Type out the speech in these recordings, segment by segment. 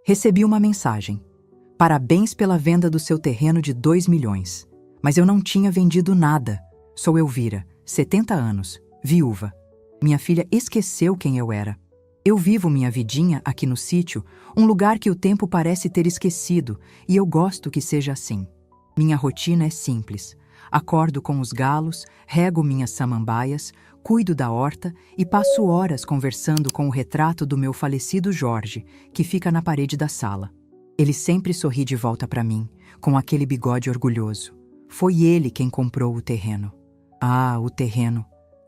Recebi uma mensagem. Parabéns pela venda do seu terreno de 2 milhões. Mas eu não tinha vendido nada. Sou Elvira, 70 anos, viúva. Minha filha esqueceu quem eu era. Eu vivo minha vidinha aqui no sítio, um lugar que o tempo parece ter esquecido, e eu gosto que seja assim. Minha rotina é simples. Acordo com os galos, rego minhas samambaias, cuido da horta e passo horas conversando com o retrato do meu falecido Jorge, que fica na parede da sala. Ele sempre sorri de volta para mim, com aquele bigode orgulhoso. Foi ele quem comprou o terreno. Ah, o terreno!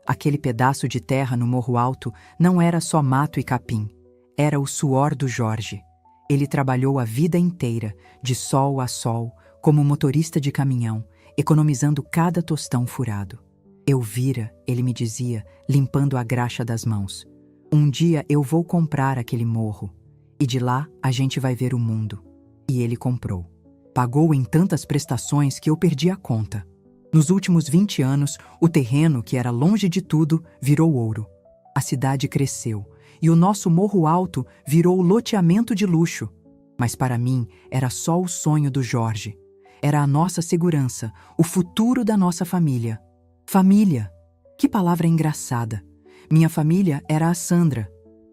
Aquele pedaço de terra no Morro Alto não era só mato e capim. Era o suor do Jorge. Ele trabalhou a vida inteira, de sol a sol, como motorista de caminhão, economizando cada tostão furado. Elvira, ele me dizia, limpando a graxa das mãos. Um dia eu vou comprar aquele morro, e de lá a gente vai ver o mundo. E ele comprou. Pagou em tantas prestações que eu perdi a conta. Nos últimos 20 anos, o terreno, que era longe de tudo, virou ouro. A cidade cresceu, e o nosso Morro Alto virou loteamento de luxo. Mas para mim, era só o sonho do Jorge. Era a nossa segurança, o futuro da nossa família. Família! Que palavra engraçada! Minha família era a Sandra,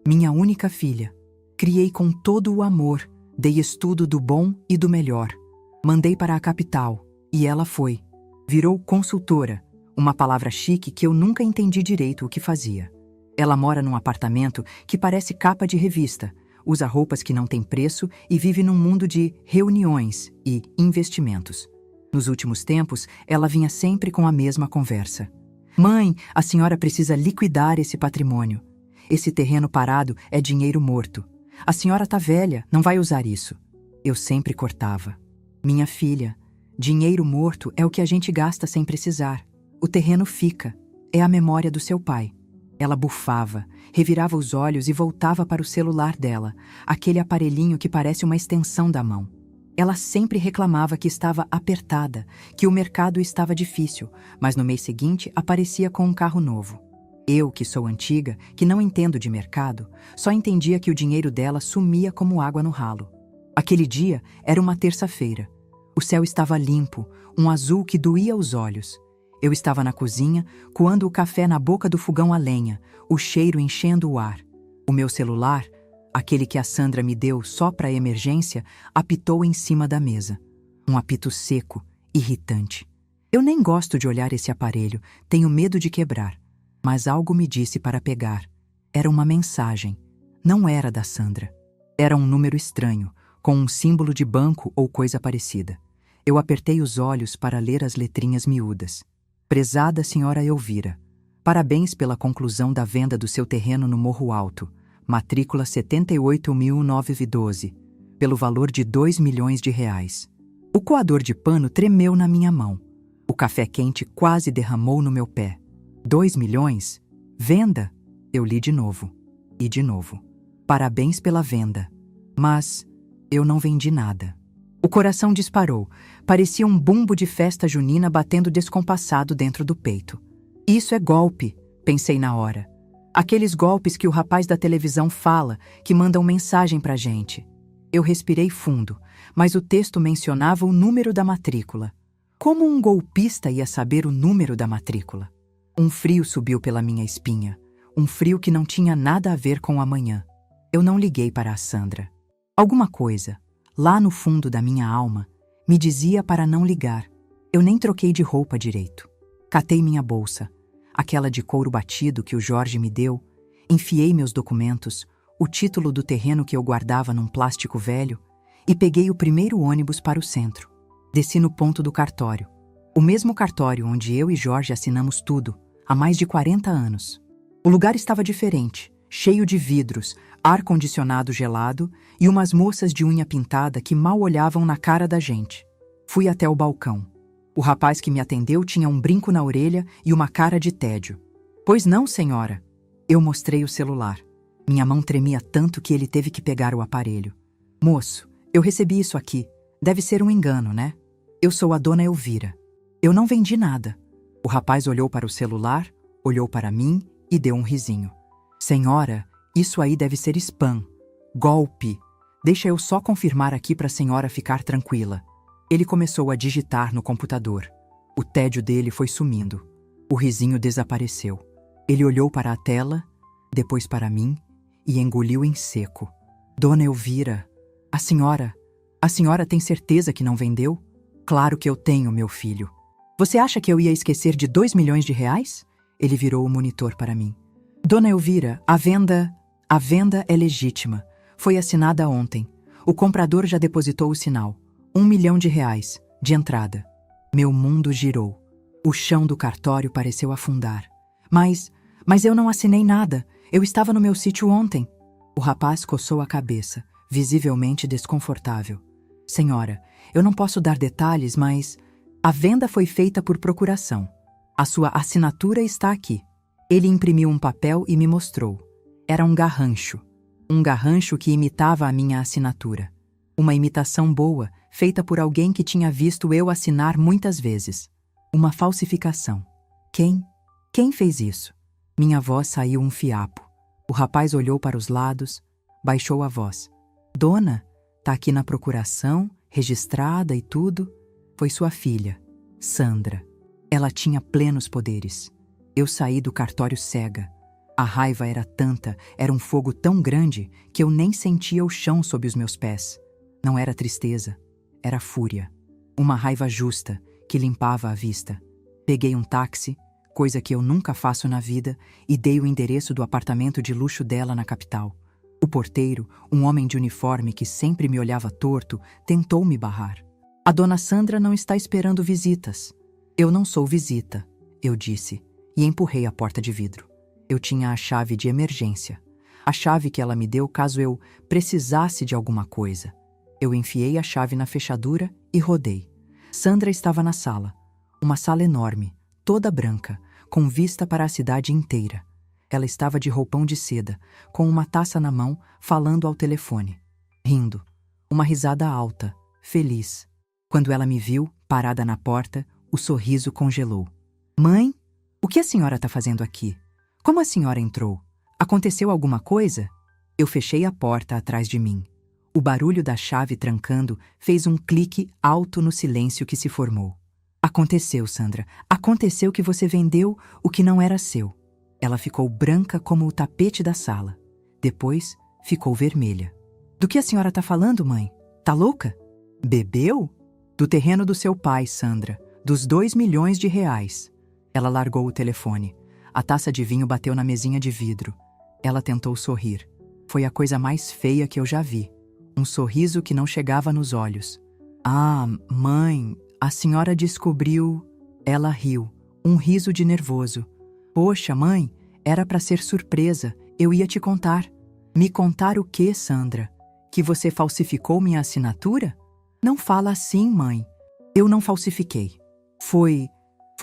minha única filha. Criei com todo o amor, dei estudo do bom e do melhor. Mandei para a capital, e ela foi. Virou consultora, uma palavra chique que eu nunca entendi direito o que fazia. Ela mora num apartamento que parece capa de revista, usa roupas que não têm preço e vive num mundo de reuniões e investimentos. Nos últimos tempos, ela vinha sempre com a mesma conversa. Mãe, a senhora precisa liquidar esse patrimônio. Esse terreno parado é dinheiro morto. A senhora tá velha, não vai usar isso. Eu sempre cortava. Minha filha, dinheiro morto é o que a gente gasta sem precisar. O terreno fica. É a memória do seu pai. Ela bufava, revirava os olhos e voltava para o celular dela, aquele aparelhinho que parece uma extensão da mão. Ela sempre reclamava que estava apertada, que o mercado estava difícil, mas no mês seguinte aparecia com um carro novo. Eu, que sou antiga, que não entendo de mercado, só entendia que o dinheiro dela sumia como água no ralo. Aquele dia era uma terça-feira. O céu estava limpo, um azul que doía os olhos. Eu estava na cozinha, coando o café na boca do fogão a lenha, o cheiro enchendo o ar. O meu celular, aquele que a Sandra me deu só para emergência, apitou em cima da mesa. Um apito seco, irritante. Eu nem gosto de olhar esse aparelho, tenho medo de quebrar. Mas algo me disse para pegar. Era uma mensagem. Não era da Sandra. Era um número estranho, com um símbolo de banco ou coisa parecida. Eu apertei os olhos para ler as letrinhas miúdas. Prezada senhora Elvira, parabéns pela conclusão da venda do seu terreno no Morro Alto, matrícula 78.912, pelo valor de 2 milhões de reais. O coador de pano tremeu na minha mão. O café quente quase derramou no meu pé. 2 milhões? Venda? Eu li de novo. E de novo. Parabéns pela venda. Mas eu não vendi nada. O coração disparou. Parecia um bumbo de festa junina batendo descompassado dentro do peito. Isso é golpe, pensei na hora. Aqueles golpes que o rapaz da televisão fala, que mandam mensagem pra gente. Eu respirei fundo, mas o texto mencionava o número da matrícula. Como um golpista ia saber o número da matrícula? Um frio subiu pela minha espinha. Um frio que não tinha nada a ver com o amanhã. Eu não liguei para a Sandra. Alguma coisa, lá no fundo da minha alma, me dizia para não ligar. Eu nem troquei de roupa direito. Catei minha bolsa, aquela de couro batido que o Jorge me deu, enfiei meus documentos, o título do terreno que eu guardava num plástico velho e peguei o primeiro ônibus para o centro. Desci no ponto do cartório. O mesmo cartório onde eu e Jorge assinamos tudo, há mais de 40 anos. O lugar estava diferente, cheio de vidros, ar-condicionado gelado e umas moças de unha pintada que mal olhavam na cara da gente. Fui até o balcão. O rapaz que me atendeu tinha um brinco na orelha e uma cara de tédio. Pois não, senhora. Eu mostrei o celular. Minha mão tremia tanto que ele teve que pegar o aparelho. Moço, eu recebi isso aqui. Deve ser um engano, né? Eu sou a dona Elvira. Eu não vendi nada. O rapaz olhou para o celular, olhou para mim e deu um risinho. Senhora, isso aí deve ser spam. Golpe. Deixa eu só confirmar aqui para a senhora ficar tranquila. Ele começou a digitar no computador. O tédio dele foi sumindo. O risinho desapareceu. Ele olhou para a tela, depois para mim e engoliu em seco. Dona Elvira, a senhora tem certeza que não vendeu? Claro que eu tenho, meu filho. Você acha que eu ia esquecer de 2 milhões de reais? Ele virou o monitor para mim. Dona Elvira, a venda é legítima. Foi assinada ontem. O comprador já depositou o sinal. 1 milhão de reais, de entrada. Meu mundo girou. O chão do cartório pareceu afundar. Mas eu não assinei nada. Eu estava no meu sítio ontem. O rapaz coçou a cabeça, visivelmente desconfortável. Senhora, eu não posso dar detalhes, mas a venda foi feita por procuração. A sua assinatura está aqui. Ele imprimiu um papel e me mostrou. Era um garrancho. Um garrancho que imitava a minha assinatura. Uma imitação boa, feita por alguém que tinha visto eu assinar muitas vezes. Uma falsificação. Quem fez isso? Minha voz saiu um fiapo. O rapaz olhou para os lados, baixou a voz. Dona, tá aqui na procuração, registrada e tudo. Foi sua filha, Sandra. Ela tinha plenos poderes. Eu saí do cartório cega. A raiva era tanta, era um fogo tão grande, que eu nem sentia o chão sob os meus pés. Não era tristeza, era fúria. Uma raiva justa, que limpava a vista. Peguei um táxi, coisa que eu nunca faço na vida, e dei o endereço do apartamento de luxo dela na capital. O porteiro, um homem de uniforme que sempre me olhava torto, tentou me barrar. A dona Sandra não está esperando visitas. Eu não sou visita, eu disse, e empurrei a porta de vidro. Eu tinha a chave de emergência. A chave que ela me deu caso eu precisasse de alguma coisa. Eu enfiei a chave na fechadura e rodei. Sandra estava na sala. Uma sala enorme, toda branca, com vista para a cidade inteira. Ela estava de roupão de seda, com uma taça na mão, falando ao telefone. Rindo. Uma risada alta, feliz. Quando ela me viu, parada na porta, o sorriso congelou. Mãe, o que a senhora está fazendo aqui? Como a senhora entrou? Aconteceu alguma coisa? Eu fechei a porta atrás de mim. O barulho da chave trancando fez um clique alto no silêncio que se formou. Aconteceu, Sandra. Aconteceu que você vendeu o que não era seu. Ela ficou branca como o tapete da sala. Depois, ficou vermelha. Do que a senhora está falando, mãe? Tá louca? Bebeu? Do terreno do seu pai, Sandra. Dos 2 milhões de reais. Ela largou o telefone. A taça de vinho bateu na mesinha de vidro. Ela tentou sorrir. Foi a coisa mais feia que eu já vi. Um sorriso que não chegava nos olhos. Ah, mãe, a senhora descobriu... Ela riu, um riso de nervoso. Poxa, mãe, era para ser surpresa. Eu ia te contar. Me contar o quê, Sandra? Que você falsificou minha assinatura? Não fala assim, mãe. Eu não falsifiquei. Foi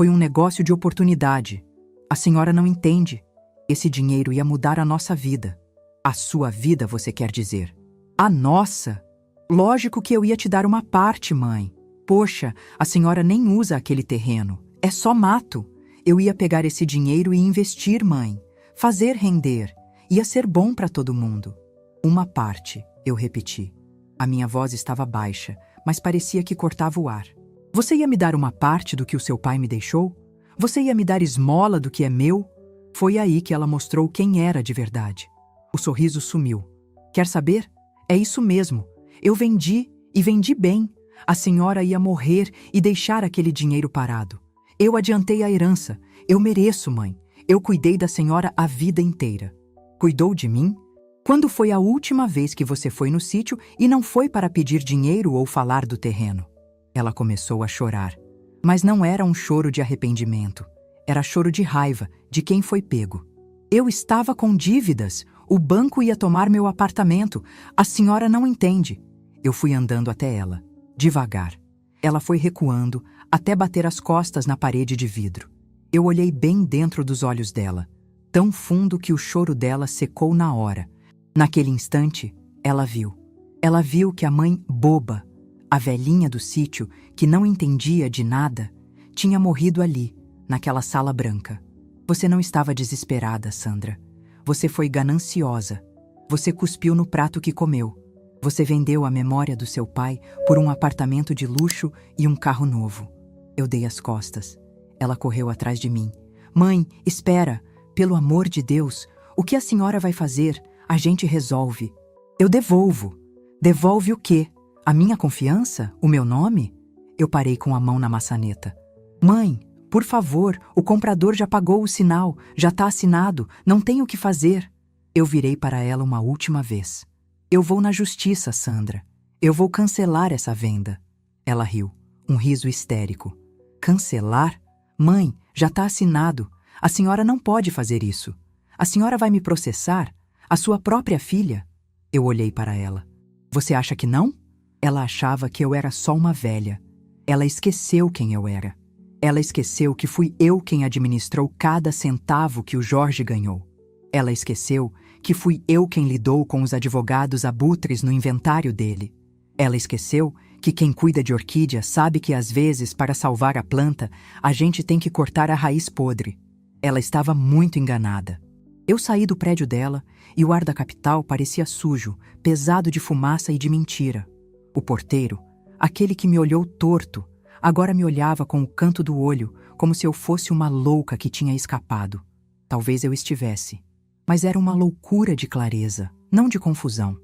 um negócio de oportunidade. A senhora não entende. Esse dinheiro ia mudar a nossa vida. A sua vida, você quer dizer? A nossa? Lógico que eu ia te dar uma parte, mãe. Poxa, a senhora nem usa aquele terreno. É só mato. Eu ia pegar esse dinheiro e investir, mãe. Fazer render. Ia ser bom para todo mundo. Uma parte, eu repeti. A minha voz estava baixa, mas parecia que cortava o ar. Você ia me dar uma parte do que o seu pai me deixou? Você ia me dar esmola do que é meu? Foi aí que ela mostrou quem era de verdade. O sorriso sumiu. Quer saber? É isso mesmo. Eu vendi, e vendi bem. A senhora ia morrer e deixar aquele dinheiro parado. Eu adiantei a herança. Eu mereço, mãe. Eu cuidei da senhora a vida inteira. Cuidou de mim? Quando foi a última vez que você foi no sítio e não foi para pedir dinheiro ou falar do terreno? Ela começou a chorar. Mas não era um choro de arrependimento. Era choro de raiva, de quem foi pego. Eu estava com dívidas. O banco ia tomar meu apartamento. A senhora não entende. Eu fui andando até ela, devagar. Ela foi recuando, até bater as costas na parede de vidro. Eu olhei bem dentro dos olhos dela, tão fundo que o choro dela secou na hora. Naquele instante, ela viu. Ela viu que a mãe boba, a velhinha do sítio, que não entendia de nada, tinha morrido ali, naquela sala branca. Você não estava desesperada, Sandra. Você foi gananciosa. Você cuspiu no prato que comeu. Você vendeu a memória do seu pai por um apartamento de luxo e um carro novo. Eu dei as costas. Ela correu atrás de mim. Mãe, espera! Pelo amor de Deus, o que a senhora vai fazer? A gente resolve. Eu devolvo. Devolve o quê? A minha confiança? O meu nome? Eu parei com a mão na maçaneta. Mãe, por favor, o comprador já pagou o sinal, já está assinado, não tem o que fazer. Eu virei para ela uma última vez. Eu vou na justiça, Sandra. Eu vou cancelar essa venda. Ela riu, um riso histérico. Cancelar? Mãe, já está assinado. A senhora não pode fazer isso. A senhora vai me processar? A sua própria filha? Eu olhei para ela. Você acha que não? Ela achava que eu era só uma velha. Ela esqueceu quem eu era. Ela esqueceu que fui eu quem administrou cada centavo que o Jorge ganhou. Ela esqueceu que fui eu quem lidou com os advogados abutres no inventário dele. Ela esqueceu que quem cuida de orquídea sabe que às vezes, para salvar a planta, a gente tem que cortar a raiz podre. Ela estava muito enganada. Eu saí do prédio dela e o ar da capital parecia sujo, pesado de fumaça e de mentira. O porteiro, aquele que me olhou torto, agora me olhava com o canto do olho, como se eu fosse uma louca que tinha escapado. Talvez eu estivesse. Mas era uma loucura de clareza, não de confusão.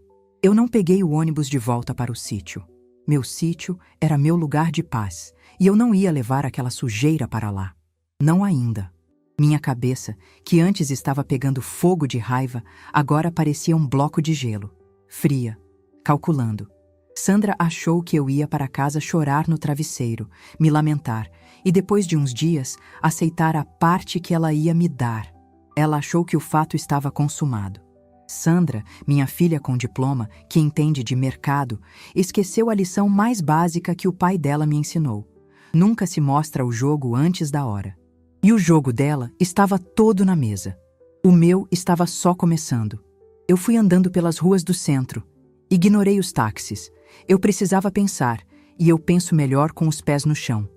Eu não peguei o ônibus de volta para o sítio. Meu sítio era meu lugar de paz, e eu não ia levar aquela sujeira para lá. Não ainda. Minha cabeça, que antes estava pegando fogo de raiva, agora parecia um bloco de gelo. Fria, calculando. Sandra achou que eu ia para casa chorar no travesseiro, me lamentar, e depois de uns dias, aceitar a parte que ela ia me dar. Ela achou que o fato estava consumado. Sandra, minha filha com diploma, que entende de mercado, esqueceu a lição mais básica que o pai dela me ensinou. Nunca se mostra o jogo antes da hora. E o jogo dela estava todo na mesa. O meu estava só começando. Eu fui andando pelas ruas do centro. Ignorei os táxis. Eu precisava pensar, e eu penso melhor com os pés no chão.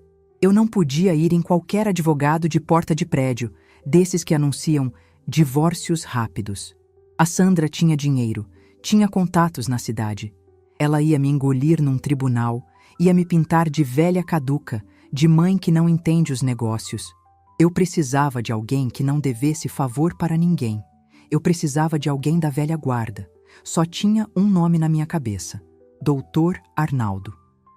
Eu não podia ir em qualquer advogado de porta de prédio, desses que anunciam divórcios rápidos. A Sandra tinha dinheiro, tinha contatos na cidade. Ela ia me engolir num tribunal, ia me pintar de velha caduca, de mãe que não entende os negócios. Eu precisava de alguém que não devesse favor para ninguém. Eu precisava de alguém da velha guarda. Só tinha um nome na minha cabeça: Doutor Arnaldo.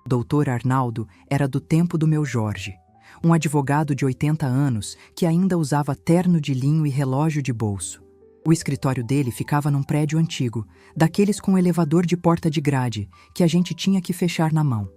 Doutor Arnaldo era do tempo do meu Jorge, um advogado de 80 anos que ainda usava terno de linho e relógio de bolso. O escritório dele ficava num prédio antigo, daqueles com elevador de porta de grade, que a gente tinha que fechar na mão.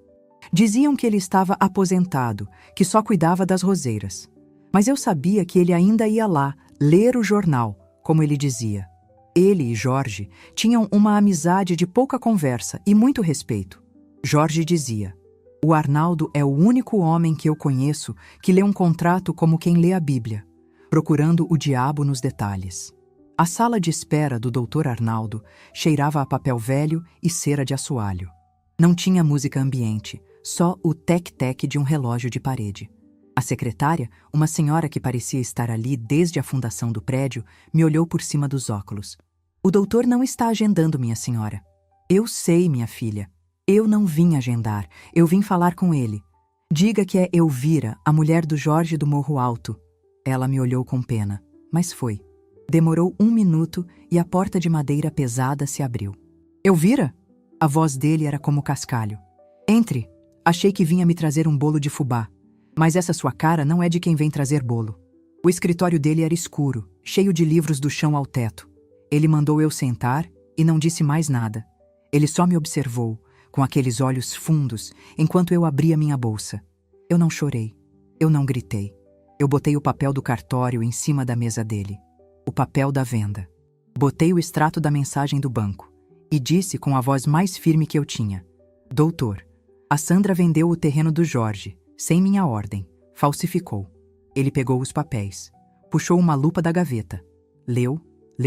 Diziam que ele estava aposentado, que só cuidava das roseiras. Mas eu sabia que ele ainda ia lá, ler o jornal, como ele dizia. Ele e Jorge tinham uma amizade de pouca conversa e muito respeito. Jorge dizia: o Arnaldo é o único homem que eu conheço que lê um contrato como quem lê a Bíblia, procurando o diabo nos detalhes. A sala de espera do Dr. Arnaldo cheirava a papel velho e cera de assoalho. Não tinha música ambiente, só o tec-tec de um relógio de parede. A secretária, uma senhora que parecia estar ali desde a fundação do prédio, me olhou por cima dos óculos. O doutor não está agendando, minha senhora. Eu sei, minha filha. Eu não vim agendar, eu vim falar com ele. Diga que é Elvira, a mulher do Jorge do Morro Alto. Ela me olhou com pena, mas foi. Demorou 1 minuto e a porta de madeira pesada se abriu. Elvira? A voz dele era como cascalho. Entre. Achei que vinha me trazer um bolo de fubá. Mas essa sua cara não é de quem vem trazer bolo. O escritório dele era escuro, cheio de livros do chão ao teto. Ele mandou eu sentar e não disse mais nada. Ele só me observou, com aqueles olhos fundos, enquanto eu abria minha bolsa. Eu não chorei. Eu não gritei. Eu botei o papel do cartório em cima da mesa dele. O papel da venda. Botei o extrato da mensagem do banco e disse com a voz mais firme que eu tinha: Doutor, a Sandra vendeu o terreno do Jorge, sem minha ordem, falsificou. Ele pegou os papéis, puxou uma lupa da gaveta, leu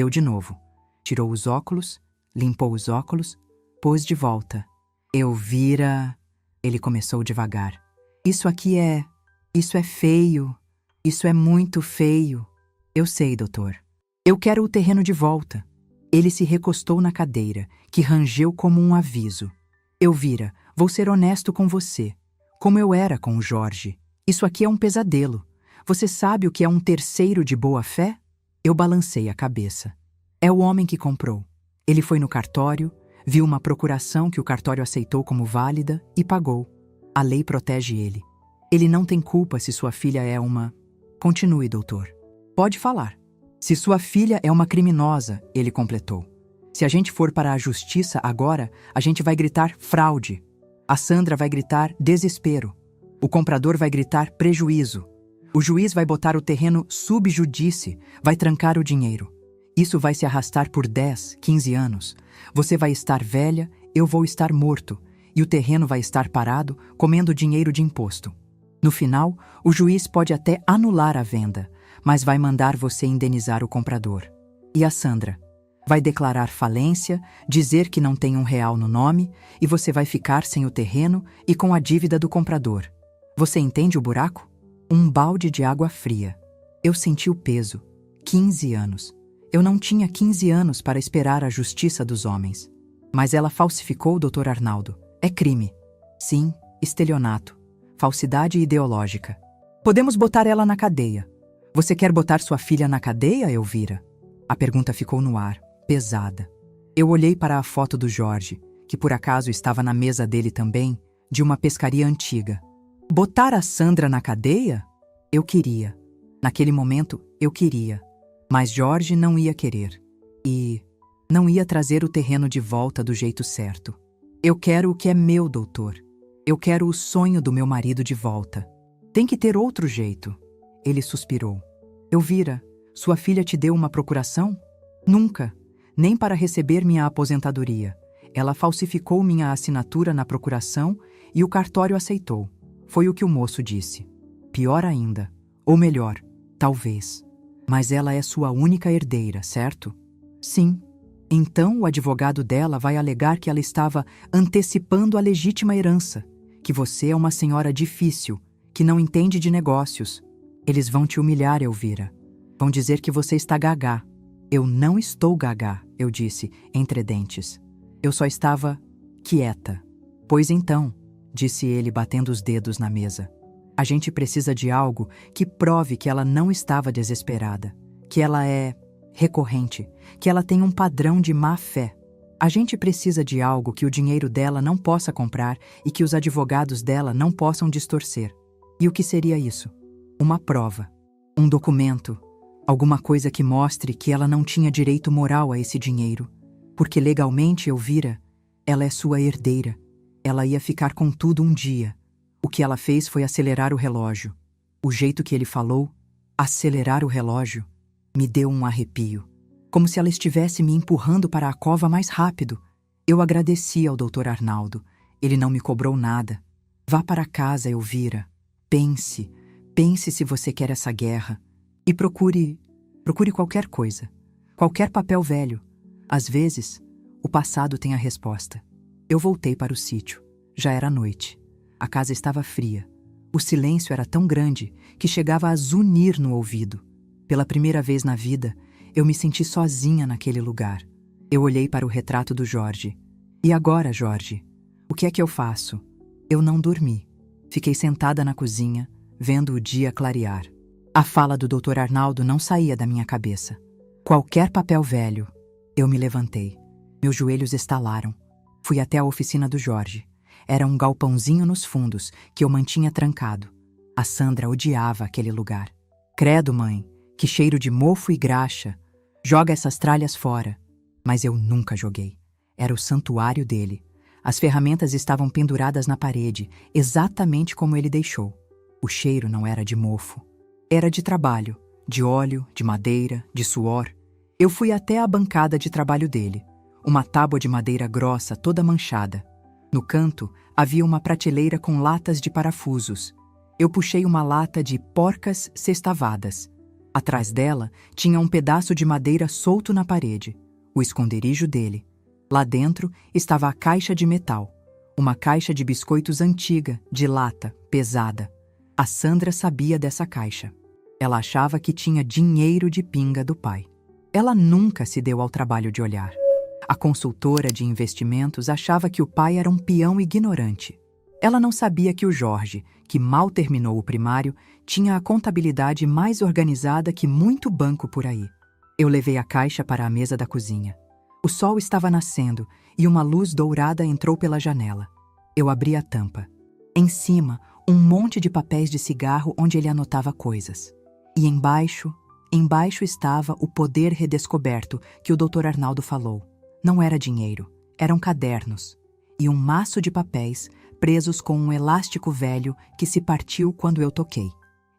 de novo, tirou os óculos, limpou os óculos, pôs de volta. Elvira, ele começou devagar. Isso é feio, isso é muito feio. Eu sei, doutor. Eu quero o terreno de volta. Ele se recostou na cadeira, que rangeu como um aviso. Elvira, vou ser honesto com você. Como eu era com o Jorge. Isso aqui é um pesadelo. Você sabe o que é um terceiro de boa-fé? Eu balancei a cabeça. É o homem que comprou. Ele foi no cartório, viu uma procuração que o cartório aceitou como válida e pagou. A lei protege ele. Ele não tem culpa se sua filha é uma... Continue, doutor. Pode falar. Se sua filha é uma criminosa, ele completou. Se a gente for para a justiça agora, a gente vai gritar fraude. A Sandra vai gritar desespero. O comprador vai gritar prejuízo. O juiz vai botar o terreno sub judice, vai trancar o dinheiro. Isso vai se arrastar por 10, 15 anos. Você vai estar velha, eu vou estar morto, e o terreno vai estar parado, comendo dinheiro de imposto. No final, o juiz pode até anular a venda, mas vai mandar você indenizar o comprador. E a Sandra? Vai declarar falência, dizer que não tem R$1 no nome, e você vai ficar sem o terreno e com a dívida do comprador. Você entende o buraco? Um balde de água fria. Eu senti o peso. 15 anos. Eu não tinha 15 anos para esperar a justiça dos homens. Mas ela falsificou o Dr. Arnaldo. É crime. Sim, estelionato. Falsidade ideológica. Podemos botar ela na cadeia. Você quer botar sua filha na cadeia, Elvira? A pergunta ficou no ar, pesada. Eu olhei para a foto do Jorge, que por acaso estava na mesa dele também, de uma pescaria antiga. Botar a Sandra na cadeia? Eu queria. Naquele momento, eu queria. Mas Jorge não ia querer. E não ia trazer o terreno de volta do jeito certo. Eu quero o que é meu, doutor. Eu quero o sonho do meu marido de volta. Tem que ter outro jeito. Ele suspirou. Elvira, sua filha te deu uma procuração? Nunca. Nem para receber minha aposentadoria. Ela falsificou minha assinatura na procuração e o cartório aceitou. Foi o que o moço disse. Pior ainda. Ou melhor, talvez. Mas ela é sua única herdeira, certo? Sim. Então o advogado dela vai alegar que ela estava antecipando a legítima herança, que você é uma senhora difícil, que não entende de negócios. Eles vão te humilhar, Elvira. Vão dizer que você está gagá. Eu não estou gagá, eu disse, entre dentes. Eu só estava quieta. Pois então, disse ele batendo os dedos na mesa. A gente precisa de algo que prove que ela não estava desesperada, que ela é recorrente, que ela tem um padrão de má fé. A gente precisa de algo que o dinheiro dela não possa comprar e que os advogados dela não possam distorcer. E o que seria isso? Uma prova, um documento, alguma coisa que mostre que ela não tinha direito moral a esse dinheiro, porque legalmente, Elvira, ela é sua herdeira. Ela ia ficar com tudo um dia. O que ela fez foi acelerar o relógio. O jeito que ele falou, acelerar o relógio, me deu um arrepio. Como se ela estivesse me empurrando para a cova mais rápido. Eu agradeci ao Dr. Arnaldo. Ele não me cobrou nada. Vá para casa, Elvira. Pense se você quer essa guerra. E procure qualquer coisa. Qualquer papel velho. Às vezes, o passado tem a resposta. Eu voltei para o sítio. Já era noite. A casa estava fria. O silêncio era tão grande que chegava a zunir no ouvido. Pela primeira vez na vida, eu me senti sozinha naquele lugar. Eu olhei para o retrato do Jorge. E agora, Jorge? O que é que eu faço? Eu não dormi. Fiquei sentada na cozinha, vendo o dia clarear. A fala do Dr. Arnaldo não saía da minha cabeça. Qualquer papel velho. Eu me levantei. Meus joelhos estalaram. Fui até a oficina do Jorge. Era um galpãozinho nos fundos que eu mantinha trancado. A Sandra odiava aquele lugar. Credo, mãe, que cheiro de mofo e graxa. Joga essas tralhas fora. Mas eu nunca joguei. Era o santuário dele. As ferramentas estavam penduradas na parede, exatamente como ele deixou. O cheiro não era de mofo. Era de trabalho, de óleo, de madeira, de suor. Eu fui até a bancada de trabalho dele. Uma tábua de madeira grossa, toda manchada. No canto, havia uma prateleira com latas de parafusos. Eu puxei uma lata de porcas sextavadas. Atrás dela, tinha um pedaço de madeira solto na parede, o esconderijo dele. Lá dentro estava a caixa de metal, uma caixa de biscoitos antiga, de lata, pesada. A Sandra sabia dessa caixa. Ela achava que tinha dinheiro de pinga do pai. Ela nunca se deu ao trabalho de olhar. A consultora de investimentos achava que o pai era um peão ignorante. Ela não sabia que o Jorge, que mal terminou o primário, tinha a contabilidade mais organizada que muito banco por aí. Eu levei a caixa para a mesa da cozinha. O sol estava nascendo e uma luz dourada entrou pela janela. Eu abri a tampa. Em cima, um monte de papéis de cigarro onde ele anotava coisas. E embaixo estava o poder redescoberto que o Dr. Arnaldo falou. Não era dinheiro, eram cadernos. E um maço de papéis presos com um elástico velho que se partiu quando eu toquei.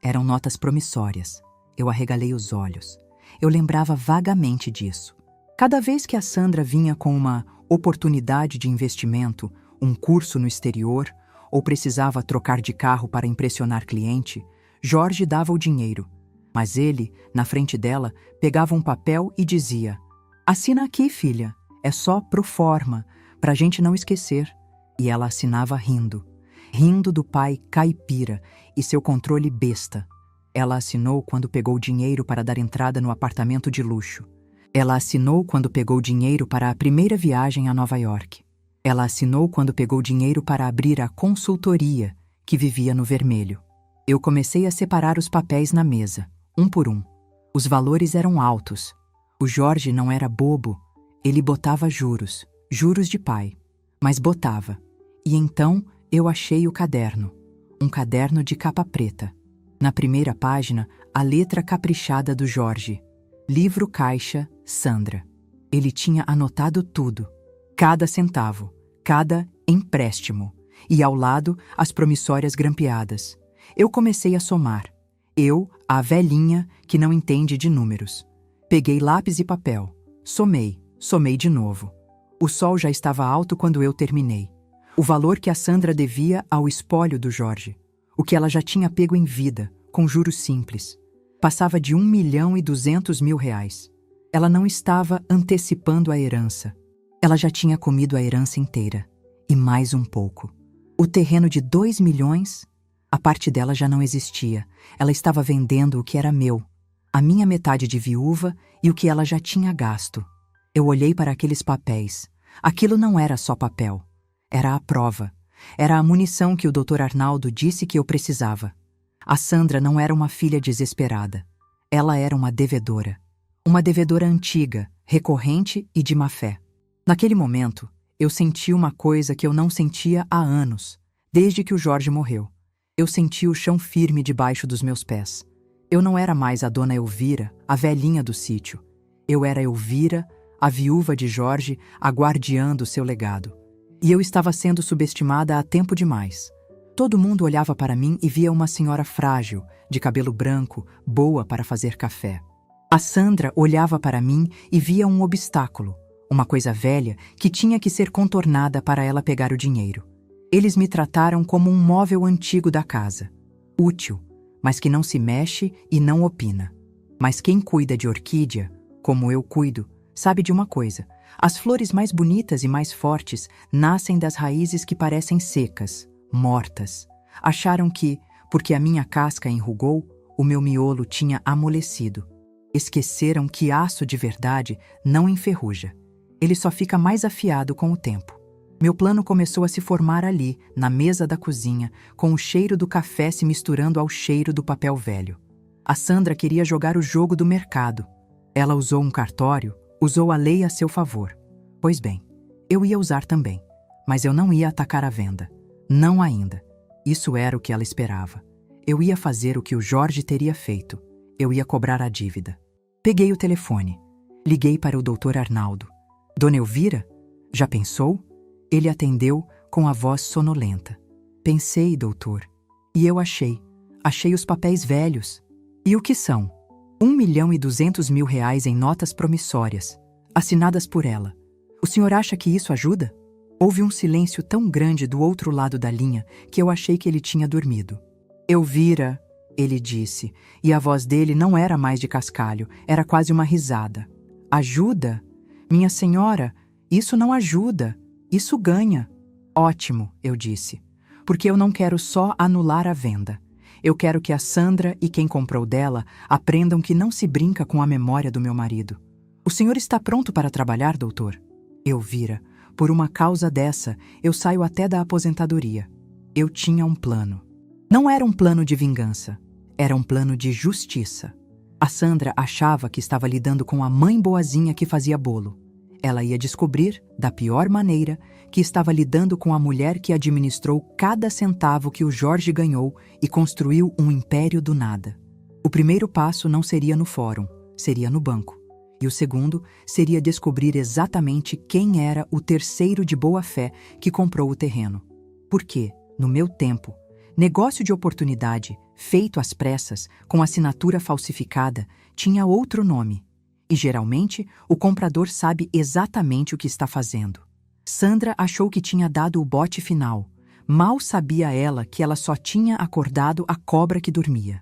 Eram notas promissórias. Eu arregalei os olhos. Eu lembrava vagamente disso. Cada vez que a Sandra vinha com uma oportunidade de investimento, um curso no exterior, ou precisava trocar de carro para impressionar cliente, Jorge dava o dinheiro. Mas ele, na frente dela, pegava um papel e dizia: "Assina aqui, filha. É só pro forma, pra gente não esquecer." E ela assinava rindo. Rindo do pai caipira e seu controle besta. Ela assinou quando pegou dinheiro para dar entrada no apartamento de luxo. Ela assinou quando pegou dinheiro para a primeira viagem a Nova York. Ela assinou quando pegou dinheiro para abrir a consultoria, que vivia no vermelho. Eu comecei a separar os papéis na mesa, um por um. Os valores eram altos. O Jorge não era bobo. Ele botava juros, juros de pai. Mas botava. E então eu achei o caderno. Um caderno de capa preta. Na primeira página, a letra caprichada do Jorge. Livro caixa, Sandra. Ele tinha anotado tudo. Cada centavo, cada empréstimo. E ao lado, as promissórias grampeadas. Eu comecei a somar. Eu, a velhinha que não entende de números. Peguei lápis e papel. Somei de novo. O sol já estava alto quando eu terminei. O valor que a Sandra devia ao espólio do Jorge. O que ela já tinha pego em vida, com juros simples. Passava de R$ 1.200.000. Ela não estava antecipando a herança. Ela já tinha comido a herança inteira. E mais um pouco. O terreno de 2 milhões, a parte dela já não existia. Ela estava vendendo o que era meu. A minha metade de viúva e o que ela já tinha gasto. Eu olhei para aqueles papéis. Aquilo não era só papel. Era a prova. Era a munição que o Dr. Arnaldo disse que eu precisava. A Sandra não era uma filha desesperada. Ela era uma devedora. Uma devedora antiga, recorrente e de má fé. Naquele momento, eu senti uma coisa que eu não sentia há anos, desde que o Jorge morreu. Eu senti o chão firme debaixo dos meus pés. Eu não era mais a dona Elvira, a velhinha do sítio. Eu era Elvira, a viúva de Jorge, a guardiã do seu legado. E eu estava sendo subestimada há tempo demais. Todo mundo olhava para mim e via uma senhora frágil, de cabelo branco, boa para fazer café. A Sandra olhava para mim e via um obstáculo, uma coisa velha que tinha que ser contornada para ela pegar o dinheiro. Eles me trataram como um móvel antigo da casa. Útil, mas que não se mexe e não opina. Mas quem cuida de orquídea, como eu cuido, sabe de uma coisa: as flores mais bonitas e mais fortes nascem das raízes que parecem secas, mortas. Acharam que, porque a minha casca enrugou, o meu miolo tinha amolecido. Esqueceram que aço de verdade não enferruja. Ele só fica mais afiado com o tempo. Meu plano começou a se formar ali, na mesa da cozinha, com o cheiro do café se misturando ao cheiro do papel velho. A Sandra queria jogar o jogo do mercado. Ela usou um cartório, usou a lei a seu favor. Pois bem, eu ia usar também, mas eu não ia atacar a venda. Não ainda. Isso era o que ela esperava. Eu ia fazer o que o Jorge teria feito. Eu ia cobrar a dívida. Peguei o telefone. Liguei para o Dr. Arnaldo. Dona Elvira? Já pensou? Ele atendeu com a voz sonolenta. Pensei, doutor. E eu achei. Achei os papéis velhos. E o que são? R$ 1.200.000 em notas promissórias, assinadas por ela. O senhor acha que isso ajuda? Houve um silêncio tão grande do outro lado da linha que eu achei que ele tinha dormido. Elvira, ele disse, e a voz dele não era mais de cascalho, era quase uma risada. Ajuda? Minha senhora, isso não ajuda. Isso ganha. Ótimo, eu disse, porque eu não quero só anular a venda. Eu quero que a Sandra e quem comprou dela aprendam que não se brinca com a memória do meu marido. O senhor está pronto para trabalhar, doutor? Elvira, por uma causa dessa, eu saio até da aposentadoria. Eu tinha um plano. Não era um plano de vingança, era um plano de justiça. A Sandra achava que estava lidando com a mãe boazinha que fazia bolo. Ela ia descobrir, da pior maneira, que estava lidando com a mulher que administrou cada centavo que o Jorge ganhou e construiu um império do nada. O primeiro passo não seria no fórum, seria no banco. E o segundo seria descobrir exatamente quem era o terceiro de boa-fé que comprou o terreno. Porque, no meu tempo, negócio de oportunidade, feito às pressas, com assinatura falsificada, tinha outro nome. E geralmente, o comprador sabe exatamente o que está fazendo. Sandra achou que tinha dado o bote final. Mal sabia ela que ela só tinha acordado a cobra que dormia.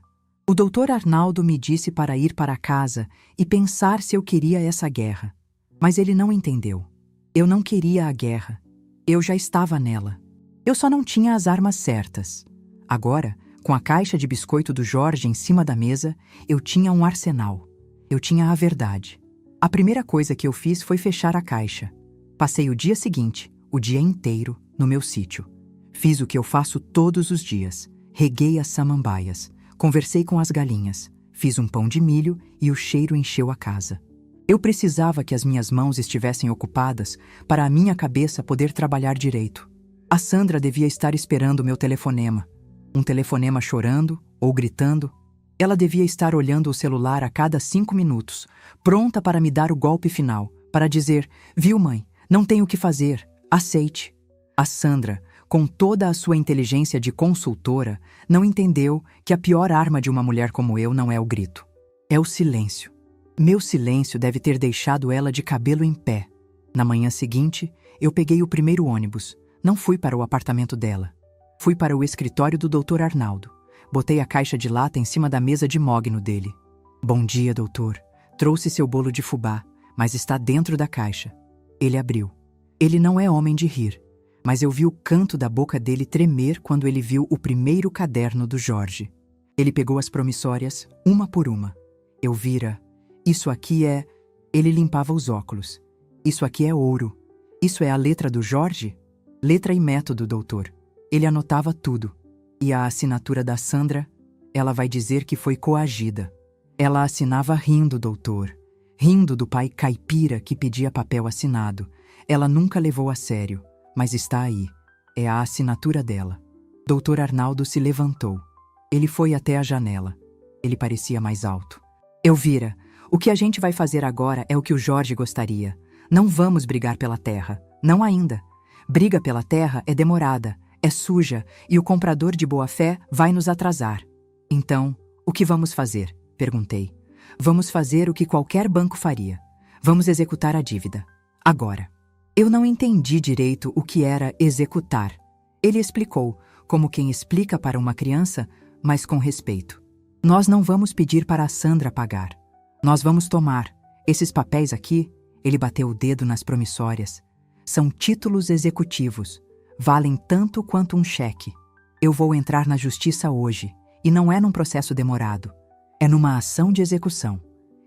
O doutor Arnaldo me disse para ir para casa e pensar se eu queria essa guerra. Mas ele não entendeu. Eu não queria a guerra. Eu já estava nela. Eu só não tinha as armas certas. Agora, com a caixa de biscoito do Jorge em cima da mesa, eu tinha um arsenal. Eu tinha a verdade. A primeira coisa que eu fiz foi fechar a caixa. Passei o dia seguinte, o dia inteiro, no meu sítio. Fiz o que eu faço todos os dias. Reguei as samambaias. Conversei com as galinhas. Fiz um pão de milho e o cheiro encheu a casa. Eu precisava que as minhas mãos estivessem ocupadas para a minha cabeça poder trabalhar direito. A Sandra devia estar esperando o meu telefonema. Um telefonema chorando ou gritando. Ela devia estar olhando o celular a cada 5 minutos, pronta para me dar o golpe final, para dizer: viu, mãe, não tem o que fazer, aceite. A Sandra, com toda a sua inteligência de consultora, não entendeu que a pior arma de uma mulher como eu não é o grito. É o silêncio. Meu silêncio deve ter deixado ela de cabelo em pé. Na manhã seguinte, eu peguei o primeiro ônibus. Não fui para o apartamento dela. Fui para o escritório do Dr. Arnaldo. Botei a caixa de lata em cima da mesa de mogno dele. Bom dia, doutor. Trouxe seu bolo de fubá, mas está dentro da caixa. Ele abriu. Ele não é homem de rir, mas eu vi o canto da boca dele tremer quando ele viu o primeiro caderno do Jorge. Ele pegou as promissórias, uma por uma. Elvira, isso aqui é... Ele limpava os óculos. Isso aqui é ouro. Isso é a letra do Jorge? Letra e método, doutor. Ele anotava tudo. E a assinatura da Sandra? Ela vai dizer que foi coagida. Ela assinava rindo, doutor. Rindo do pai caipira que pedia papel assinado. Ela nunca levou a sério, mas está aí. É a assinatura dela. Doutor Arnaldo se levantou. Ele foi até a janela. Ele parecia mais alto. Elvira, o que a gente vai fazer agora é o que o Jorge gostaria. Não vamos brigar pela terra. Não ainda. Briga pela terra é demorada. É suja e o comprador de boa-fé vai nos atrasar. Então, o que vamos fazer? Perguntei. Vamos fazer o que qualquer banco faria. Vamos executar a dívida. Agora. Eu não entendi direito o que era executar. Ele explicou, como quem explica para uma criança, mas com respeito. Nós não vamos pedir para a Sandra pagar. Nós vamos tomar. Esses papéis aqui, ele bateu o dedo nas promissórias, são títulos executivos. Valem tanto quanto um cheque. Eu vou entrar na justiça hoje, e não é num processo demorado. É numa ação de execução.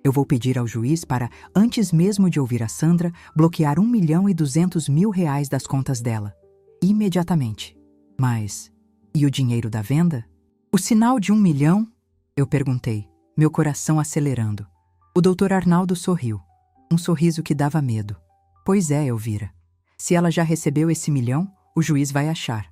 Eu vou pedir ao juiz para, antes mesmo de ouvir a Sandra, bloquear R$1.200.000 das contas dela. Imediatamente. Mas, e o dinheiro da venda? O sinal de 1 milhão? Eu perguntei, meu coração acelerando. O doutor Arnaldo sorriu. Um sorriso que dava medo. Pois é, Elvira. Se ela já recebeu esse milhão, o juiz vai achar.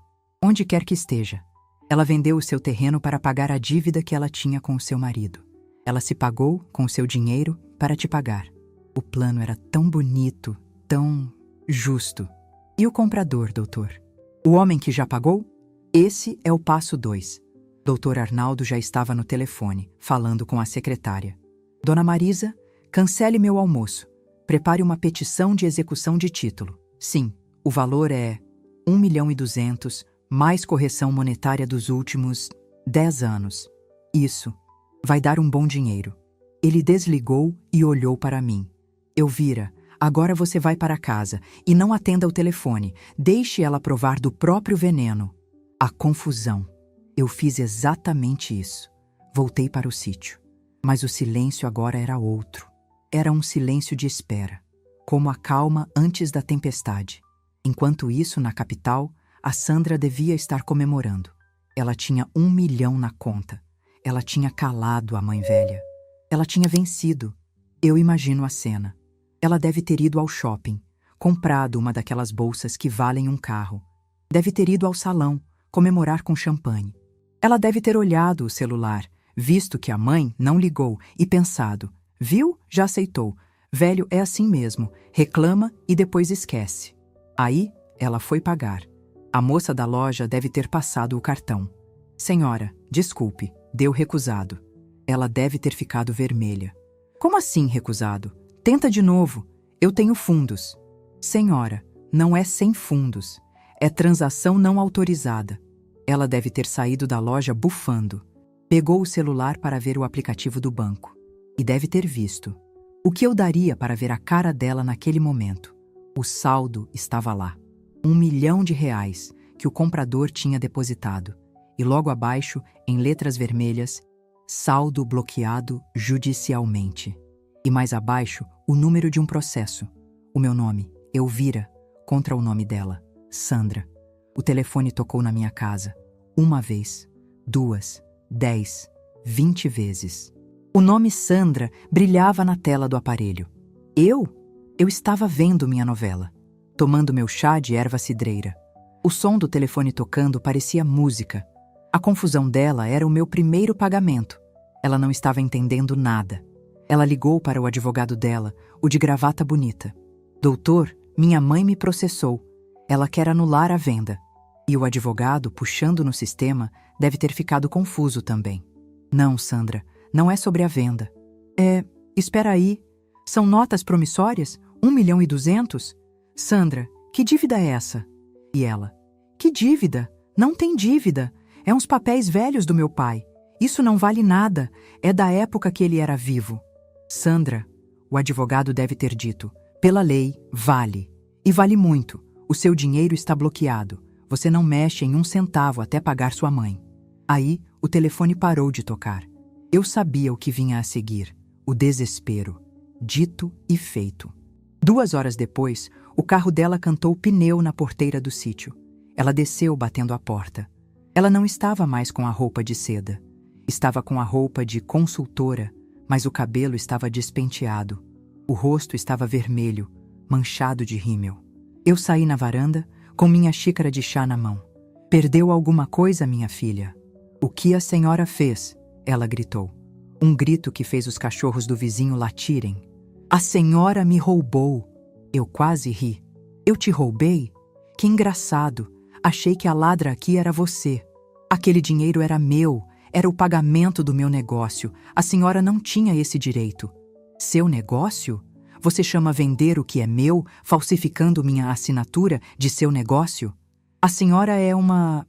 Onde quer que esteja. Ela vendeu o seu terreno para pagar a dívida que ela tinha com o seu marido. Ela se pagou com o seu dinheiro para te pagar. O plano era tão bonito, tão justo. E o comprador, doutor? O homem que já pagou? Esse é o passo 2. Doutor Arnaldo já estava no telefone, falando com a secretária. Dona Marisa, cancele meu almoço. Prepare uma petição de execução de título. Sim, o valor é 1.200.000, mais correção monetária dos últimos 10 anos. Isso. Vai dar um bom dinheiro. Ele desligou e olhou para mim. Elvira, agora você vai para casa e não atenda o telefone. Deixe ela provar do próprio veneno. A confusão. Eu fiz exatamente isso. Voltei para o sítio. Mas o silêncio agora era outro. Era um silêncio de espera, como a calma antes da tempestade. Enquanto isso, na capital, a Sandra devia estar comemorando. Ela tinha 1 milhão na conta. Ela tinha calado a mãe velha. Ela tinha vencido. Eu imagino a cena. Ela deve ter ido ao shopping, comprado uma daquelas bolsas que valem um carro. Deve ter ido ao salão, comemorar com champanhe. Ela deve ter olhado o celular, visto que a mãe não ligou e pensado: viu? Já aceitou. Velho é assim mesmo, reclama e depois esquece. Aí, ela foi pagar. A moça da loja deve ter passado o cartão. Senhora, desculpe, deu recusado. Ela deve ter ficado vermelha. Como assim recusado? Tenta de novo. Eu tenho fundos. Senhora, não é sem fundos. É transação não autorizada. Ela deve ter saído da loja bufando. Pegou o celular para ver o aplicativo do banco. E deve ter visto. O que eu daria para ver a cara dela naquele momento? O saldo estava lá. R$1 milhão que o comprador tinha depositado. E logo abaixo, em letras vermelhas, saldo bloqueado judicialmente. E mais abaixo, o número de um processo. O meu nome, Elvira, contra o nome dela, Sandra. O telefone tocou na minha casa. 1 vez, 2, 10, 20 vezes. O nome Sandra brilhava na tela do aparelho. Eu estava vendo minha novela, tomando meu chá de erva cidreira. O som do telefone tocando parecia música. A confusão dela era o meu primeiro pagamento. Ela não estava entendendo nada. Ela ligou para o advogado dela, o de gravata bonita. Doutor, minha mãe me processou. Ela quer anular a venda. E o advogado, puxando no sistema, deve ter ficado confuso também. Não, Sandra, não é sobre a venda. Espera aí. São notas promissórias? 1.200.000? Sandra, que dívida é essa? E ela, que dívida? Não tem dívida. É uns papéis velhos do meu pai. Isso não vale nada. É da época que ele era vivo. Sandra, o advogado deve ter dito, pela lei, vale. E vale muito. O seu dinheiro está bloqueado. Você não mexe em 1 centavo até pagar sua mãe. Aí, o telefone parou de tocar. Eu sabia o que vinha a seguir. O desespero. Dito e feito. 2 horas depois, o carro dela cantou pneu na porteira do sítio. Ela desceu batendo a porta. Ela não estava mais com a roupa de seda. Estava com a roupa de consultora, mas o cabelo estava despenteado. O rosto estava vermelho, manchado de rímel. Eu saí na varanda, com minha xícara de chá na mão. Perdeu alguma coisa, minha filha? O que a senhora fez? Ela gritou. Um grito que fez os cachorros do vizinho latirem. A senhora me roubou. Eu quase ri. Eu te roubei? Que engraçado. Achei que a ladra aqui era você. Aquele dinheiro era meu. Era o pagamento do meu negócio. A senhora não tinha esse direito. Seu negócio? Você chama vender o que é meu, falsificando minha assinatura de seu negócio? A senhora é uma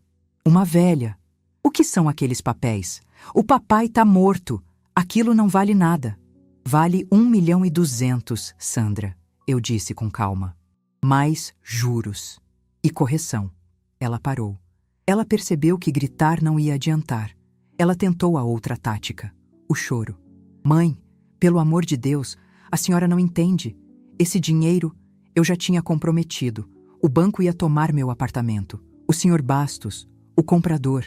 velha. O que são aqueles papéis? O papai tá morto. Aquilo não vale nada. Vale 1.200.000, Sandra, eu disse com calma. Mais juros. E correção. Ela parou. Ela percebeu que gritar não ia adiantar. Ela tentou a outra tática, o choro. Mãe, pelo amor de Deus, a senhora não entende. Esse dinheiro eu já tinha comprometido. O banco ia tomar meu apartamento. O senhor Bastos, o comprador,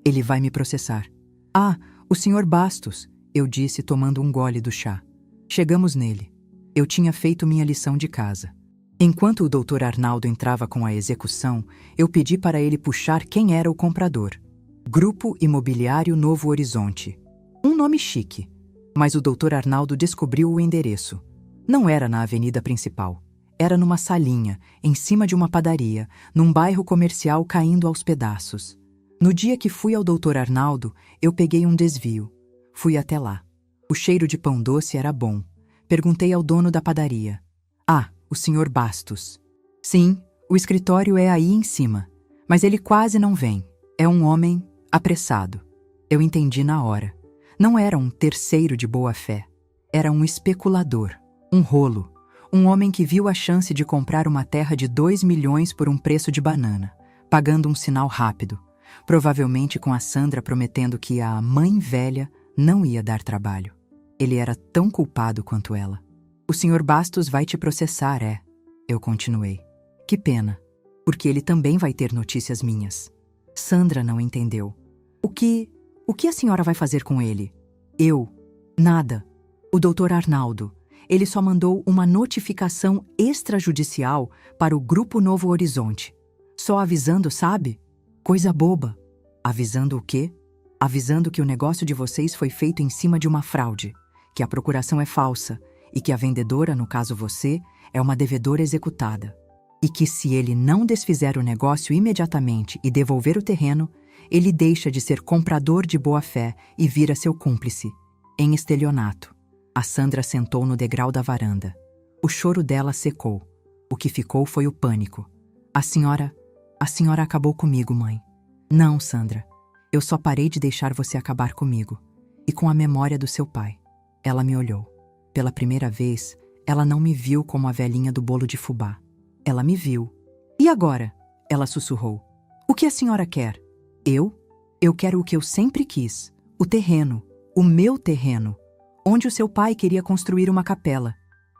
ele vai me processar. Ah, o senhor Bastos, eu disse tomando um gole do chá. Chegamos nele. Eu tinha feito minha lição de casa. Enquanto o doutor Arnaldo entrava com a execução, eu pedi para ele puxar quem era o comprador. Grupo Imobiliário Novo Horizonte. Um nome chique. Mas o doutor Arnaldo descobriu o endereço. Não era na avenida principal. Era numa salinha, em cima de uma padaria, num bairro comercial caindo aos pedaços. No dia que fui ao doutor Arnaldo, eu peguei um desvio. Fui até lá. O cheiro de pão doce era bom. Perguntei ao dono da padaria. Ah, o senhor Bastos. Sim, o escritório é aí em cima. Mas ele quase não vem. É um homem apressado. Eu entendi na hora. Não era um terceiro de boa-fé. Era um especulador, um rolo. Um homem que viu a chance de comprar uma terra de 2 milhões por um preço de banana, pagando um sinal rápido. Provavelmente com a Sandra prometendo que a mãe velha não ia dar trabalho. Ele era tão culpado quanto ela. O Sr. Bastos vai te processar, é? Eu continuei. Que pena, porque ele também vai ter notícias minhas. Sandra não entendeu. O que a senhora vai fazer com ele? Eu? Nada. O Dr. Arnaldo. Ele só mandou uma notificação extrajudicial para o Grupo Novo Horizonte. Só avisando, sabe? Coisa boba. Avisando o quê? Avisando que o negócio de vocês foi feito em cima de uma fraude, que a procuração é falsa e que a vendedora, no caso você, é uma devedora executada. E que se ele não desfizer o negócio imediatamente e devolver o terreno, ele deixa de ser comprador de boa-fé e vira seu cúmplice, em estelionato. A Sandra sentou no degrau da varanda. O choro dela secou. O que ficou foi o pânico. A senhora acabou comigo, mãe. Não, Sandra. Eu só parei de deixar você acabar comigo. E com a memória do seu pai. Ela me olhou. Pela primeira vez, ela não me viu como a velhinha do bolo de fubá. Ela me viu. E agora? Ela sussurrou. O que a senhora quer? Eu? Eu quero o que eu sempre quis. O terreno. O meu terreno. Onde o seu pai queria construir uma capela.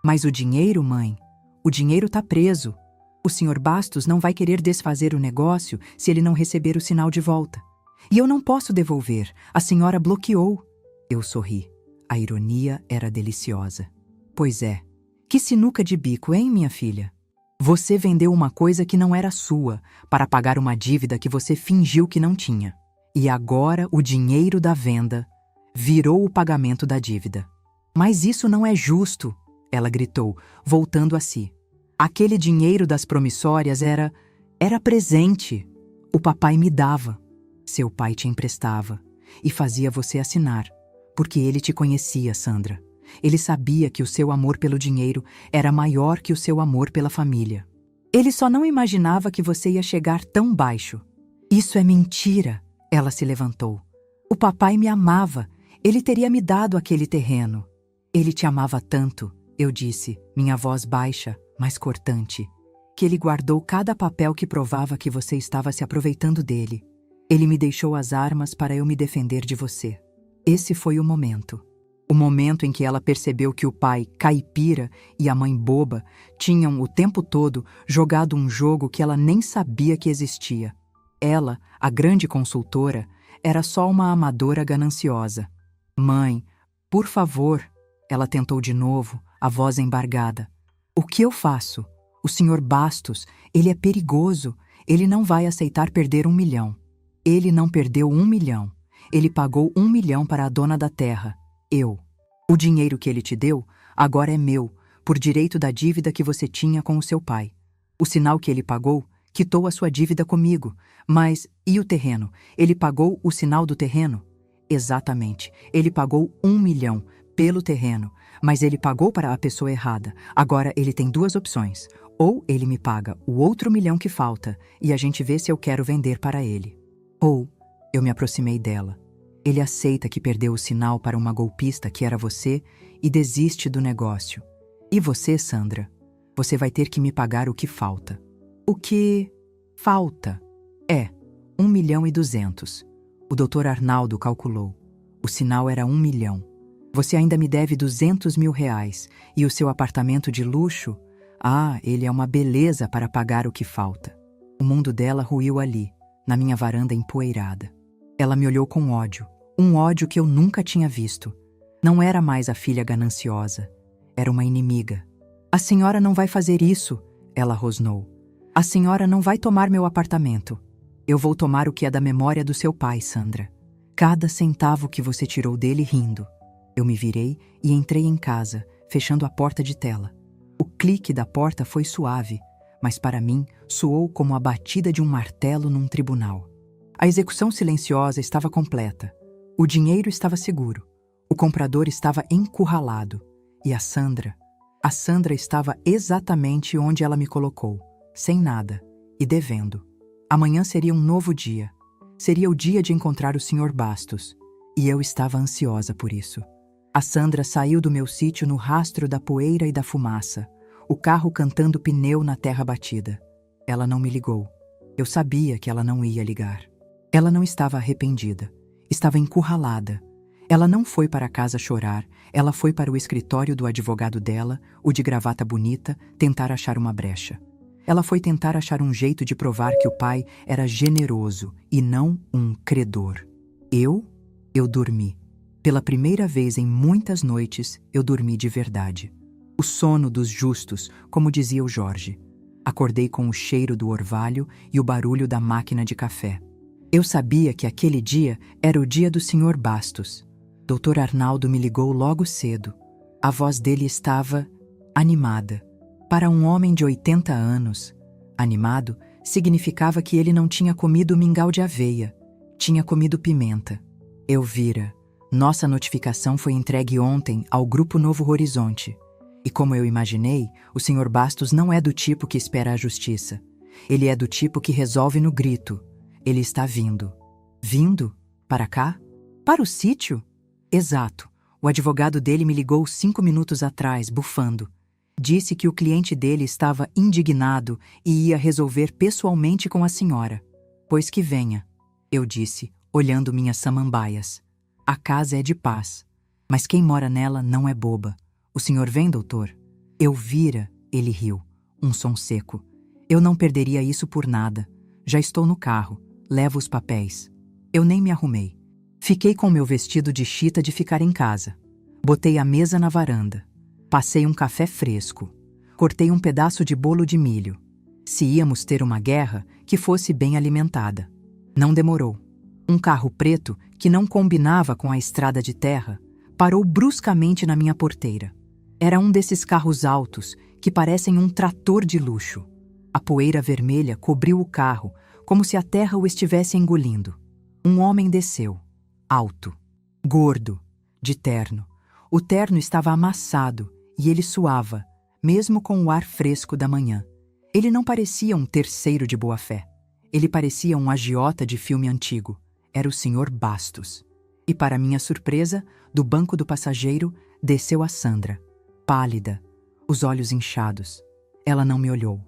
Mas o dinheiro, mãe? O dinheiro tá preso. O Sr. Bastos não vai querer desfazer o negócio se ele não receber o sinal de volta. E eu não posso devolver. A senhora bloqueou. Eu sorri. A ironia era deliciosa. Pois é. Que sinuca de bico, hein, minha filha? Você vendeu uma coisa que não era sua para pagar uma dívida que você fingiu que não tinha. E agora o dinheiro da venda virou o pagamento da dívida. Mas isso não é justo, ela gritou, voltando a si. Aquele dinheiro das promissórias era presente. O papai me dava. Seu pai te emprestava e fazia você assinar, porque ele te conhecia, Sandra. Ele sabia que o seu amor pelo dinheiro era maior que o seu amor pela família. Ele só não imaginava que você ia chegar tão baixo. Isso é mentira, ela se levantou. O papai me amava. Ele teria me dado aquele terreno. Ele te amava tanto, eu disse, minha voz baixa, mas cortante, que ele guardou cada papel que provava que você estava se aproveitando dele. Ele me deixou as armas para eu me defender de você. Esse foi o momento. O momento em que ela percebeu que o pai, caipira, e a mãe boba tinham o tempo todo jogado um jogo que ela nem sabia que existia. Ela, a grande consultora, era só uma amadora gananciosa. Mãe, por favor, ela tentou de novo, a voz embargada. O que eu faço? O Sr. Bastos, ele é perigoso. Ele não vai aceitar perder 1 milhão. Ele não perdeu 1 milhão. Ele pagou 1 milhão para a dona da terra. Eu. O dinheiro que ele te deu agora é meu, por direito da dívida que você tinha com o seu pai. O sinal que ele pagou quitou a sua dívida comigo. Mas, e o terreno? Ele pagou o sinal do terreno? Exatamente. Ele pagou 1 milhão pelo terreno, mas ele pagou para a pessoa errada. Agora ele tem 2 opções. Ou ele me paga o outro 1 milhão que falta e a gente vê se eu quero vender para ele. Ou eu me aproximei dela. Ele aceita que perdeu o sinal para uma golpista que era você e desiste do negócio. E você, Sandra? Você vai ter que me pagar o que falta. O que falta? 1.200.000. O Dr. Arnaldo calculou. O sinal era 1 milhão. Você ainda me deve 200.000 reais. E o seu apartamento de luxo? Ele é uma beleza para pagar o que falta. O mundo dela ruiu ali, na minha varanda empoeirada. Ela me olhou com ódio, um ódio que eu nunca tinha visto. Não era mais a filha gananciosa, era uma inimiga. A senhora não vai fazer isso, ela rosnou. A senhora não vai tomar meu apartamento. Eu vou tomar o que é da memória do seu pai, Sandra. Cada centavo que você tirou dele rindo. Eu me virei e entrei em casa, fechando a porta de tela. O clique da porta foi suave, mas para mim soou como a batida de um martelo num tribunal. A execução silenciosa estava completa. O dinheiro estava seguro. O comprador estava encurralado. E a Sandra estava exatamente onde ela me colocou, sem nada e devendo. Amanhã seria um novo dia. Seria o dia de encontrar o Sr. Bastos. E eu estava ansiosa por isso. A Sandra saiu do meu sítio no rastro da poeira e da fumaça, o carro cantando pneu na terra batida. Ela não me ligou. Eu sabia que ela não ia ligar. Ela não estava arrependida. Estava encurralada. Ela não foi para casa chorar, ela foi para o escritório do advogado dela, o de gravata bonita, tentar achar uma brecha. Ela foi tentar achar um jeito de provar que o pai era generoso e não um credor. Eu dormi. Pela primeira vez em muitas noites, eu dormi de verdade. O sono dos justos, como dizia o Jorge. Acordei com o cheiro do orvalho e o barulho da máquina de café. Eu sabia que aquele dia era o dia do Sr. Bastos. Dr. Arnaldo me ligou logo cedo. A voz dele estava animada. Para um homem de 80 anos, animado significava que ele não tinha comido mingau de aveia, tinha comido pimenta. Elvira, nossa notificação foi entregue ontem ao Grupo Novo Horizonte. E como eu imaginei, o Sr. Bastos não é do tipo que espera a justiça. Ele é do tipo que resolve no grito. Ele está vindo. Vindo? Para cá? Para o sítio? Exato. O advogado dele me ligou 5 minutos atrás, bufando. Disse que o cliente dele estava indignado e ia resolver pessoalmente com a senhora. Pois que venha, eu disse, olhando minhas samambaias. A casa é de paz, mas quem mora nela não é boba. O senhor vem, doutor? Elvira, ele riu, um som seco. Eu não perderia isso por nada. Já estou no carro, levo os papéis. Eu nem me arrumei. Fiquei com meu vestido de chita de ficar em casa. Botei a mesa na varanda. Passei um café fresco. Cortei um pedaço de bolo de milho. Se íamos ter uma guerra, que fosse bem alimentada. Não demorou. Um carro preto, que não combinava com a estrada de terra, parou bruscamente na minha porteira. Era um desses carros altos, que parecem um trator de luxo. A poeira vermelha cobriu o carro, como se a terra o estivesse engolindo. Um homem desceu. Alto, gordo, de terno. O terno estava amassado e ele suava, mesmo com o ar fresco da manhã. Ele não parecia um terceiro de boa-fé. Ele parecia um agiota de filme antigo. Era o Sr. Bastos. E, para minha surpresa, do banco do passageiro, desceu a Sandra, pálida, os olhos inchados. Ela não me olhou.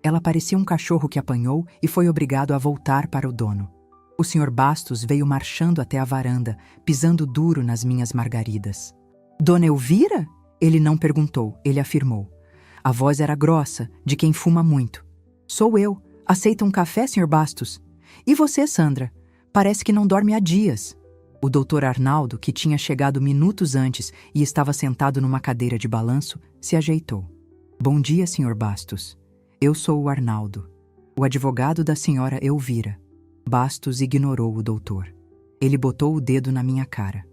Ela parecia um cachorro que apanhou e foi obrigado a voltar para o dono. O Sr. Bastos veio marchando até a varanda, pisando duro nas minhas margaridas. Dona Elvira? Ele não perguntou, ele afirmou. A voz era grossa, de quem fuma muito. Sou eu. Aceita um café, Sr. Bastos? E você, Sandra? Parece que não dorme há dias. O Dr. Arnaldo, que tinha chegado minutos antes e estava sentado numa cadeira de balanço, se ajeitou. Bom dia, Sr. Bastos. Eu sou o Arnaldo, o advogado da senhora Elvira. Bastos ignorou o doutor. Ele botou o dedo na minha cara.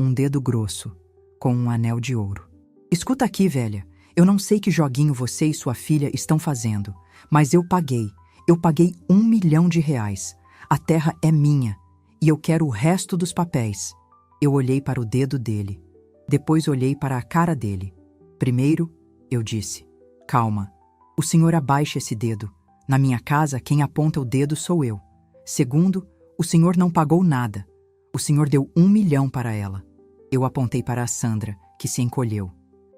Um dedo grosso, com um anel de ouro. Escuta aqui, velha. Eu não sei que joguinho você e sua filha estão fazendo, mas eu paguei. Eu paguei R$1 milhão. A terra é minha, e eu quero o resto dos papéis. Eu olhei para o dedo dele. Depois olhei para a cara dele. Primeiro, eu disse, calma. O senhor abaixa esse dedo. Na minha casa, quem aponta o dedo sou eu. Segundo, o senhor não pagou nada. O senhor deu R$1 milhão para ela. Eu apontei para a Sandra, que se encolheu.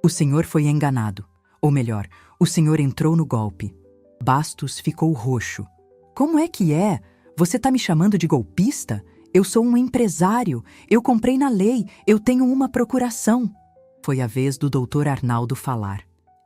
O senhor foi enganado. Ou melhor, o senhor entrou no golpe. Bastos ficou roxo. Como é que é? Você tá me chamando de golpista? Eu sou um empresário. Eu comprei na lei. Eu tenho uma procuração. Foi a vez do Dr. Arnaldo falar.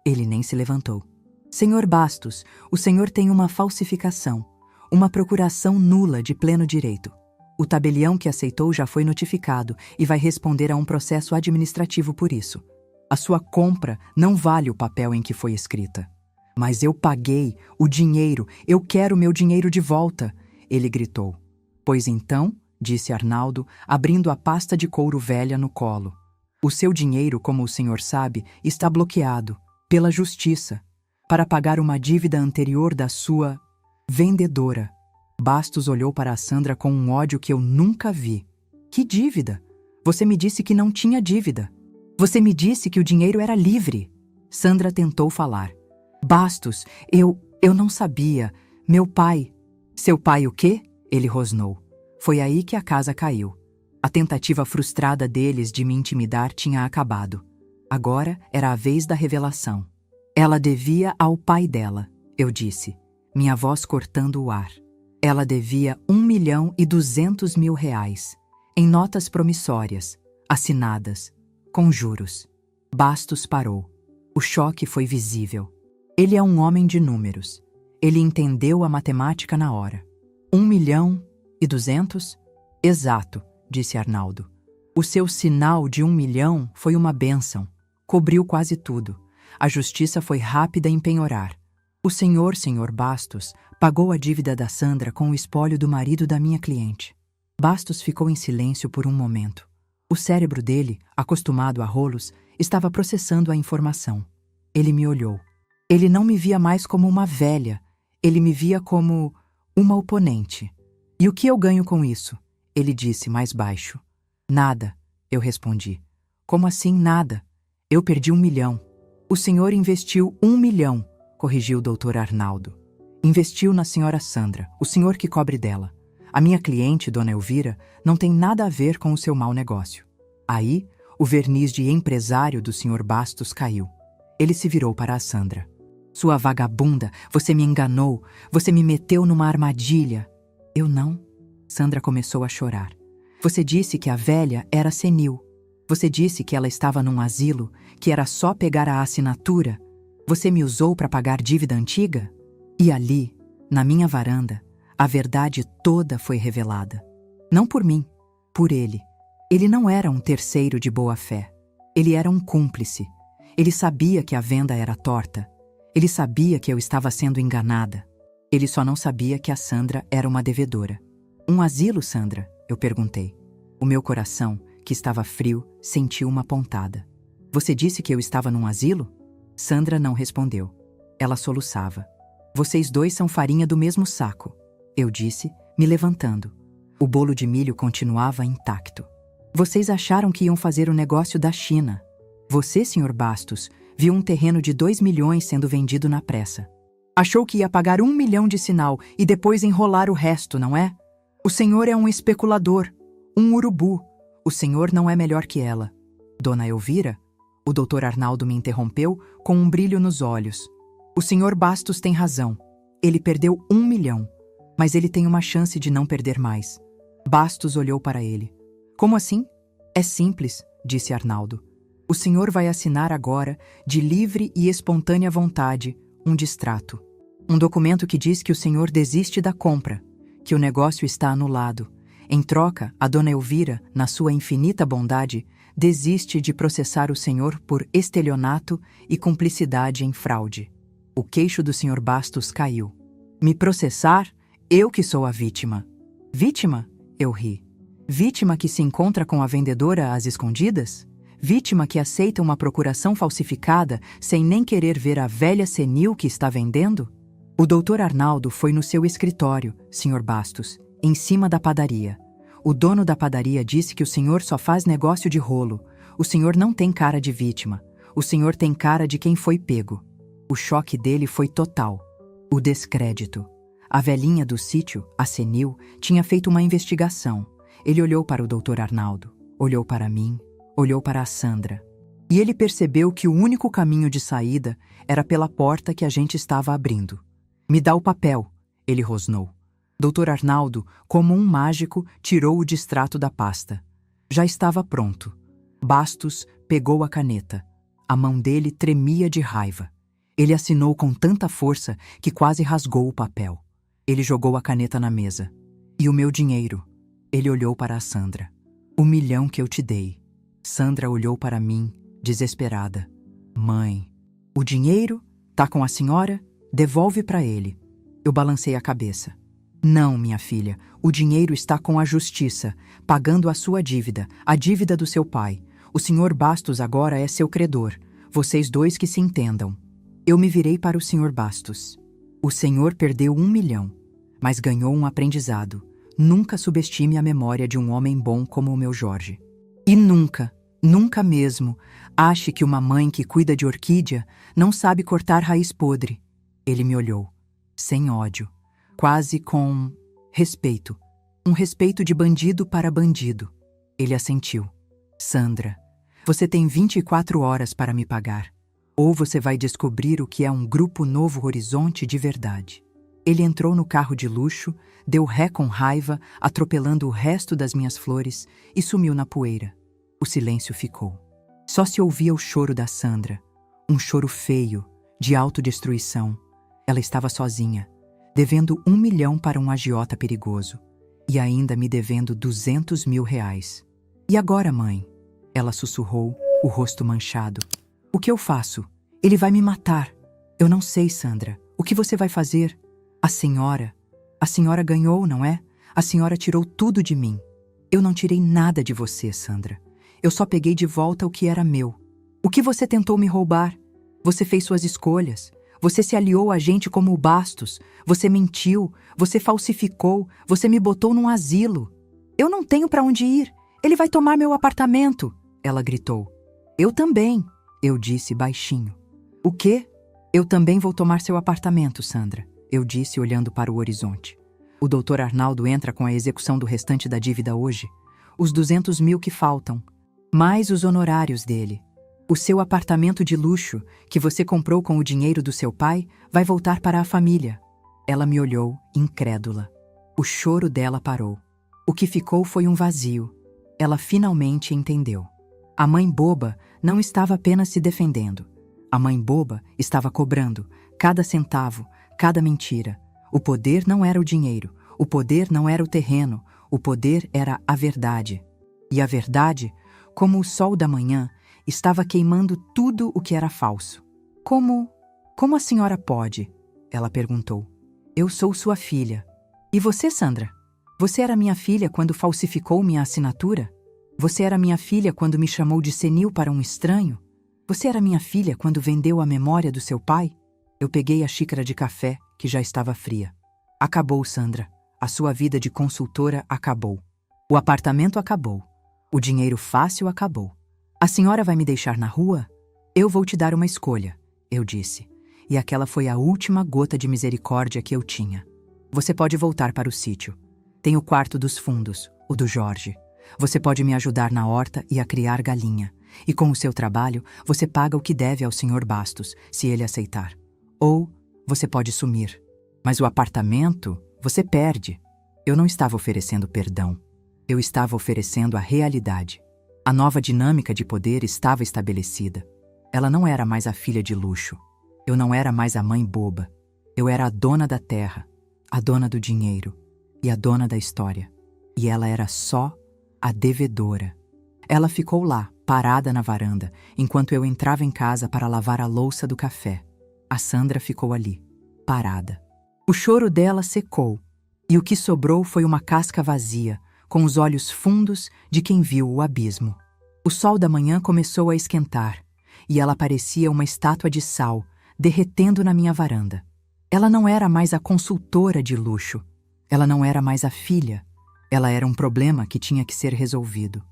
Ele nem se levantou. Senhor Bastos, o senhor tem uma falsificação. Uma procuração nula de pleno direito. O tabelião que aceitou já foi notificado e vai responder a um processo administrativo por isso. A sua compra não vale o papel em que foi escrita. Mas eu paguei o dinheiro, eu quero meu dinheiro de volta, ele gritou. Pois então, disse Arnaldo, abrindo a pasta de couro velha no colo. O seu dinheiro, como o senhor sabe, está bloqueado pela justiça para pagar uma dívida anterior da sua vendedora. Bastos olhou para a Sandra com um ódio que eu nunca vi. Que dívida? Você me disse que não tinha dívida. Você me disse que o dinheiro era livre. Sandra tentou falar. Bastos, eu não sabia. Meu pai... Seu pai o quê? Ele rosnou. Foi aí que a casa caiu. A tentativa frustrada deles de me intimidar tinha acabado. Agora era a vez da revelação. Ela devia ao pai dela, eu disse, minha voz cortando o ar. Ela devia R$1,2 milhão, em notas promissórias, assinadas, com juros. Bastos parou. O choque foi visível. Ele é um homem de números. Ele entendeu a matemática na hora. 1.200.000? Exato, disse Arnaldo. O seu sinal de 1 milhão foi uma bênção. Cobriu quase tudo. A justiça foi rápida em penhorar. O senhor Bastos, pagou a dívida da Sandra com o espólio do marido da minha cliente. Bastos ficou em silêncio por um momento. O cérebro dele, acostumado a rolos, estava processando a informação. Ele me olhou. Ele não me via mais como uma velha. Ele me via como uma oponente. E o que eu ganho com isso? Ele disse mais baixo. Nada, eu respondi. Como assim nada? Eu perdi 1 milhão. O senhor investiu 1 milhão, corrigiu o doutor Arnaldo. Investiu na senhora Sandra, o senhor que cobre dela. A minha cliente, dona Elvira, não tem nada a ver com o seu mau negócio. Aí, o verniz de empresário do senhor Bastos caiu. Ele se virou para a Sandra. Sua vagabunda, você me enganou, você me meteu numa armadilha. Eu não. Sandra começou a chorar. Você disse que a velha era senil. Você disse que ela estava num asilo, que era só pegar a assinatura. Você me usou para pagar dívida antiga? E ali, na minha varanda, a verdade toda foi revelada. Não por mim, por ele. Ele não era um terceiro de boa-fé. Ele era um cúmplice. Ele sabia que a venda era torta. Ele sabia que eu estava sendo enganada. Ele só não sabia que a Sandra era uma devedora. Um asilo, Sandra? Eu perguntei. O meu coração, que estava frio, sentiu uma pontada. Você disse que eu estava num asilo? Sandra não respondeu. Ela soluçava. Vocês dois são farinha do mesmo saco, eu disse, me levantando. O bolo de milho continuava intacto. Vocês acharam que iam fazer o negócio da China. Você, senhor Bastos, viu um terreno de 2 milhões sendo vendido na pressa. Achou que ia pagar 1 milhão de sinal e depois enrolar o resto, não é? O senhor é um especulador, um urubu. O senhor não é melhor que ela. Dona Elvira? O doutor Arnaldo me interrompeu com um brilho nos olhos. O senhor Bastos tem razão. Ele perdeu 1 milhão, mas ele tem uma chance de não perder mais. Bastos olhou para ele. Como assim? É simples, disse Arnaldo. O senhor vai assinar agora, de livre e espontânea vontade, um distrato. Um documento que diz que o senhor desiste da compra, que o negócio está anulado. Em troca, a dona Elvira, na sua infinita bondade, desiste de processar o senhor por estelionato e cumplicidade em fraude. O queixo do senhor Bastos caiu. Me processar? Eu que sou a vítima. Vítima? Eu ri. Vítima que se encontra com a vendedora às escondidas? Vítima que aceita uma procuração falsificada sem nem querer ver a velha senil que está vendendo? O doutor Arnaldo foi no seu escritório, senhor Bastos, em cima da padaria. O dono da padaria disse que o senhor só faz negócio de rolo. O senhor não tem cara de vítima. O senhor tem cara de quem foi pego. O choque dele foi total. O descrédito. A velhinha do sítio, a senil, tinha feito uma investigação. Ele olhou para o doutor Arnaldo, olhou para mim, olhou para a Sandra. E ele percebeu que o único caminho de saída era pela porta que a gente estava abrindo. Me dá o papel, ele rosnou. Doutor Arnaldo, como um mágico, tirou o distrato da pasta. Já estava pronto. Bastos pegou a caneta. A mão dele tremia de raiva. Ele assinou com tanta força que quase rasgou o papel. Ele jogou a caneta na mesa. E o meu dinheiro? Ele olhou para a Sandra. 1 milhão que eu te dei. Sandra olhou para mim, desesperada. Mãe, o dinheiro? Tá com a senhora? Devolve para ele. Eu balancei a cabeça. Não, minha filha, o dinheiro está com a justiça, pagando a sua dívida, a dívida do seu pai. O senhor Bastos agora é seu credor. Vocês dois que se entendam. Eu me virei para o senhor Bastos. O senhor perdeu 1 milhão, mas ganhou um aprendizado. Nunca subestime a memória de um homem bom como o meu Jorge. E nunca, nunca mesmo, ache que uma mãe que cuida de orquídea não sabe cortar raiz podre. Ele me olhou, sem ódio, quase com respeito. Um respeito de bandido para bandido. Ele assentiu. Sandra, você tem 24 horas para me pagar. Ou você vai descobrir o que é um Grupo Novo Horizonte de verdade. Ele entrou no carro de luxo, deu ré com raiva, atropelando o resto das minhas flores e sumiu na poeira. O silêncio ficou. Só se ouvia o choro da Sandra. Um choro feio, de autodestruição. Ela estava sozinha, devendo 1 milhão para um agiota perigoso. E ainda me devendo 200 mil reais. E agora, mãe? Ela sussurrou, o rosto manchado. O que eu faço? Ele vai me matar. Eu não sei, Sandra. O que você vai fazer? A senhora ganhou, não é? A senhora tirou tudo de mim. Eu não tirei nada de você, Sandra. Eu só peguei de volta o que era meu. O que você tentou me roubar? Você fez suas escolhas. Você se aliou a gente como o Bastos. Você mentiu. Você falsificou. Você me botou num asilo. Eu não tenho para onde ir. Ele vai tomar meu apartamento. Ela gritou. Eu também, eu disse baixinho. O quê? Eu também vou tomar seu apartamento, Sandra, eu disse olhando para o horizonte. O Dr. Arnaldo entra com a execução do restante da dívida hoje. Os 200 mil que faltam. Mais os honorários dele. O seu apartamento de luxo, que você comprou com o dinheiro do seu pai, vai voltar para a família. Ela me olhou, incrédula. O choro dela parou. O que ficou foi um vazio. Ela finalmente entendeu. A mãe boba não estava apenas se defendendo. A mãe boba estava cobrando cada centavo, cada mentira. O poder não era o dinheiro, o poder não era o terreno, o poder era a verdade. E a verdade, como o sol da manhã, estava queimando tudo o que era falso. Como a senhora pode? Ela perguntou. Eu sou sua filha. E você, Sandra? Você era minha filha quando falsificou minha assinatura? Você era minha filha quando me chamou de senil para um estranho? Você era minha filha quando vendeu a memória do seu pai? Eu peguei a xícara de café, que já estava fria. Acabou, Sandra. A sua vida de consultora acabou. O apartamento acabou. O dinheiro fácil acabou. A senhora vai me deixar na rua? Eu vou te dar uma escolha, eu disse. E aquela foi a última gota de misericórdia que eu tinha. Você pode voltar para o sítio. Tem o quarto dos fundos, o do Jorge. Você pode me ajudar na horta e a criar galinha. E com o seu trabalho, você paga o que deve ao Sr. Bastos, se ele aceitar. Ou você pode sumir. Mas o apartamento, você perde. Eu não estava oferecendo perdão. Eu estava oferecendo a realidade. A nova dinâmica de poder estava estabelecida. Ela não era mais a filha de luxo. Eu não era mais a mãe boba. Eu era a dona da terra, a dona do dinheiro e a dona da história. E ela era só a devedora. Ela ficou lá, parada na varanda, enquanto eu entrava em casa para lavar a louça do café. A Sandra ficou ali, parada. O choro dela secou, e o que sobrou foi uma casca vazia, com os olhos fundos de quem viu o abismo. O sol da manhã começou a esquentar, e ela parecia uma estátua de sal, derretendo na minha varanda. Ela não era mais a consultora de luxo. Ela não era mais a filha. Ela era um problema que tinha que ser resolvido.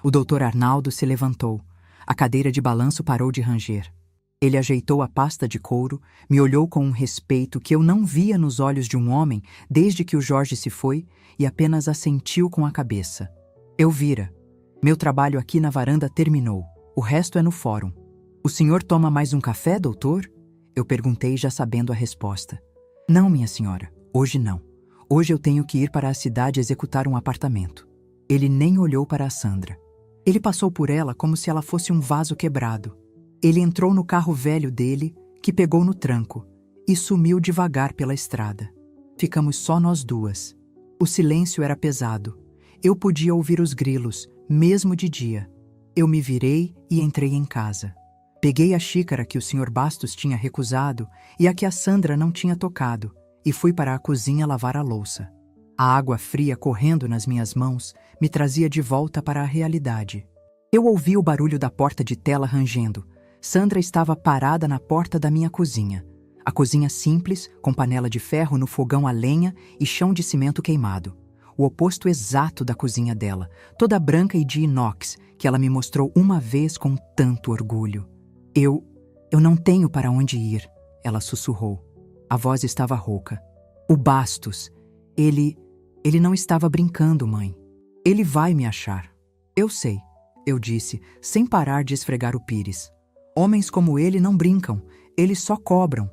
O Dr. Arnaldo se levantou. A cadeira de balanço parou de ranger. Ele ajeitou a pasta de couro, me olhou com um respeito que eu não via nos olhos de um homem desde que o Jorge se foi e apenas assentiu com a cabeça. Eu vira. Meu trabalho aqui na varanda terminou. O resto é no fórum. O senhor toma mais um café, doutor? Eu perguntei já sabendo a resposta. Não, minha senhora. Hoje não. Hoje eu tenho que ir para a cidade executar um apartamento. Ele nem olhou para a Sandra. Ele passou por ela como se ela fosse um vaso quebrado. Ele entrou no carro velho dele, que pegou no tranco, e sumiu devagar pela estrada. Ficamos só nós duas. O silêncio era pesado. Eu podia ouvir os grilos, mesmo de dia. Eu me virei e entrei em casa. Peguei a xícara que o Sr. Bastos tinha recusado e a que a Sandra não tinha tocado, e fui para a cozinha lavar a louça. A água fria correndo nas minhas mãos me trazia de volta para a realidade. Eu ouvi o barulho da porta de tela rangendo. Sandra estava parada na porta da minha cozinha. A cozinha simples, com panela de ferro no fogão a lenha e chão de cimento queimado. O oposto exato da cozinha dela, toda branca e de inox, que ela me mostrou uma vez com tanto orgulho. Eu não tenho para onde ir, ela sussurrou. A voz estava rouca. O Bastos, ele não estava brincando, mãe. Ele vai me achar. Eu sei, eu disse, sem parar de esfregar o pires. Homens como ele não brincam, eles só cobram.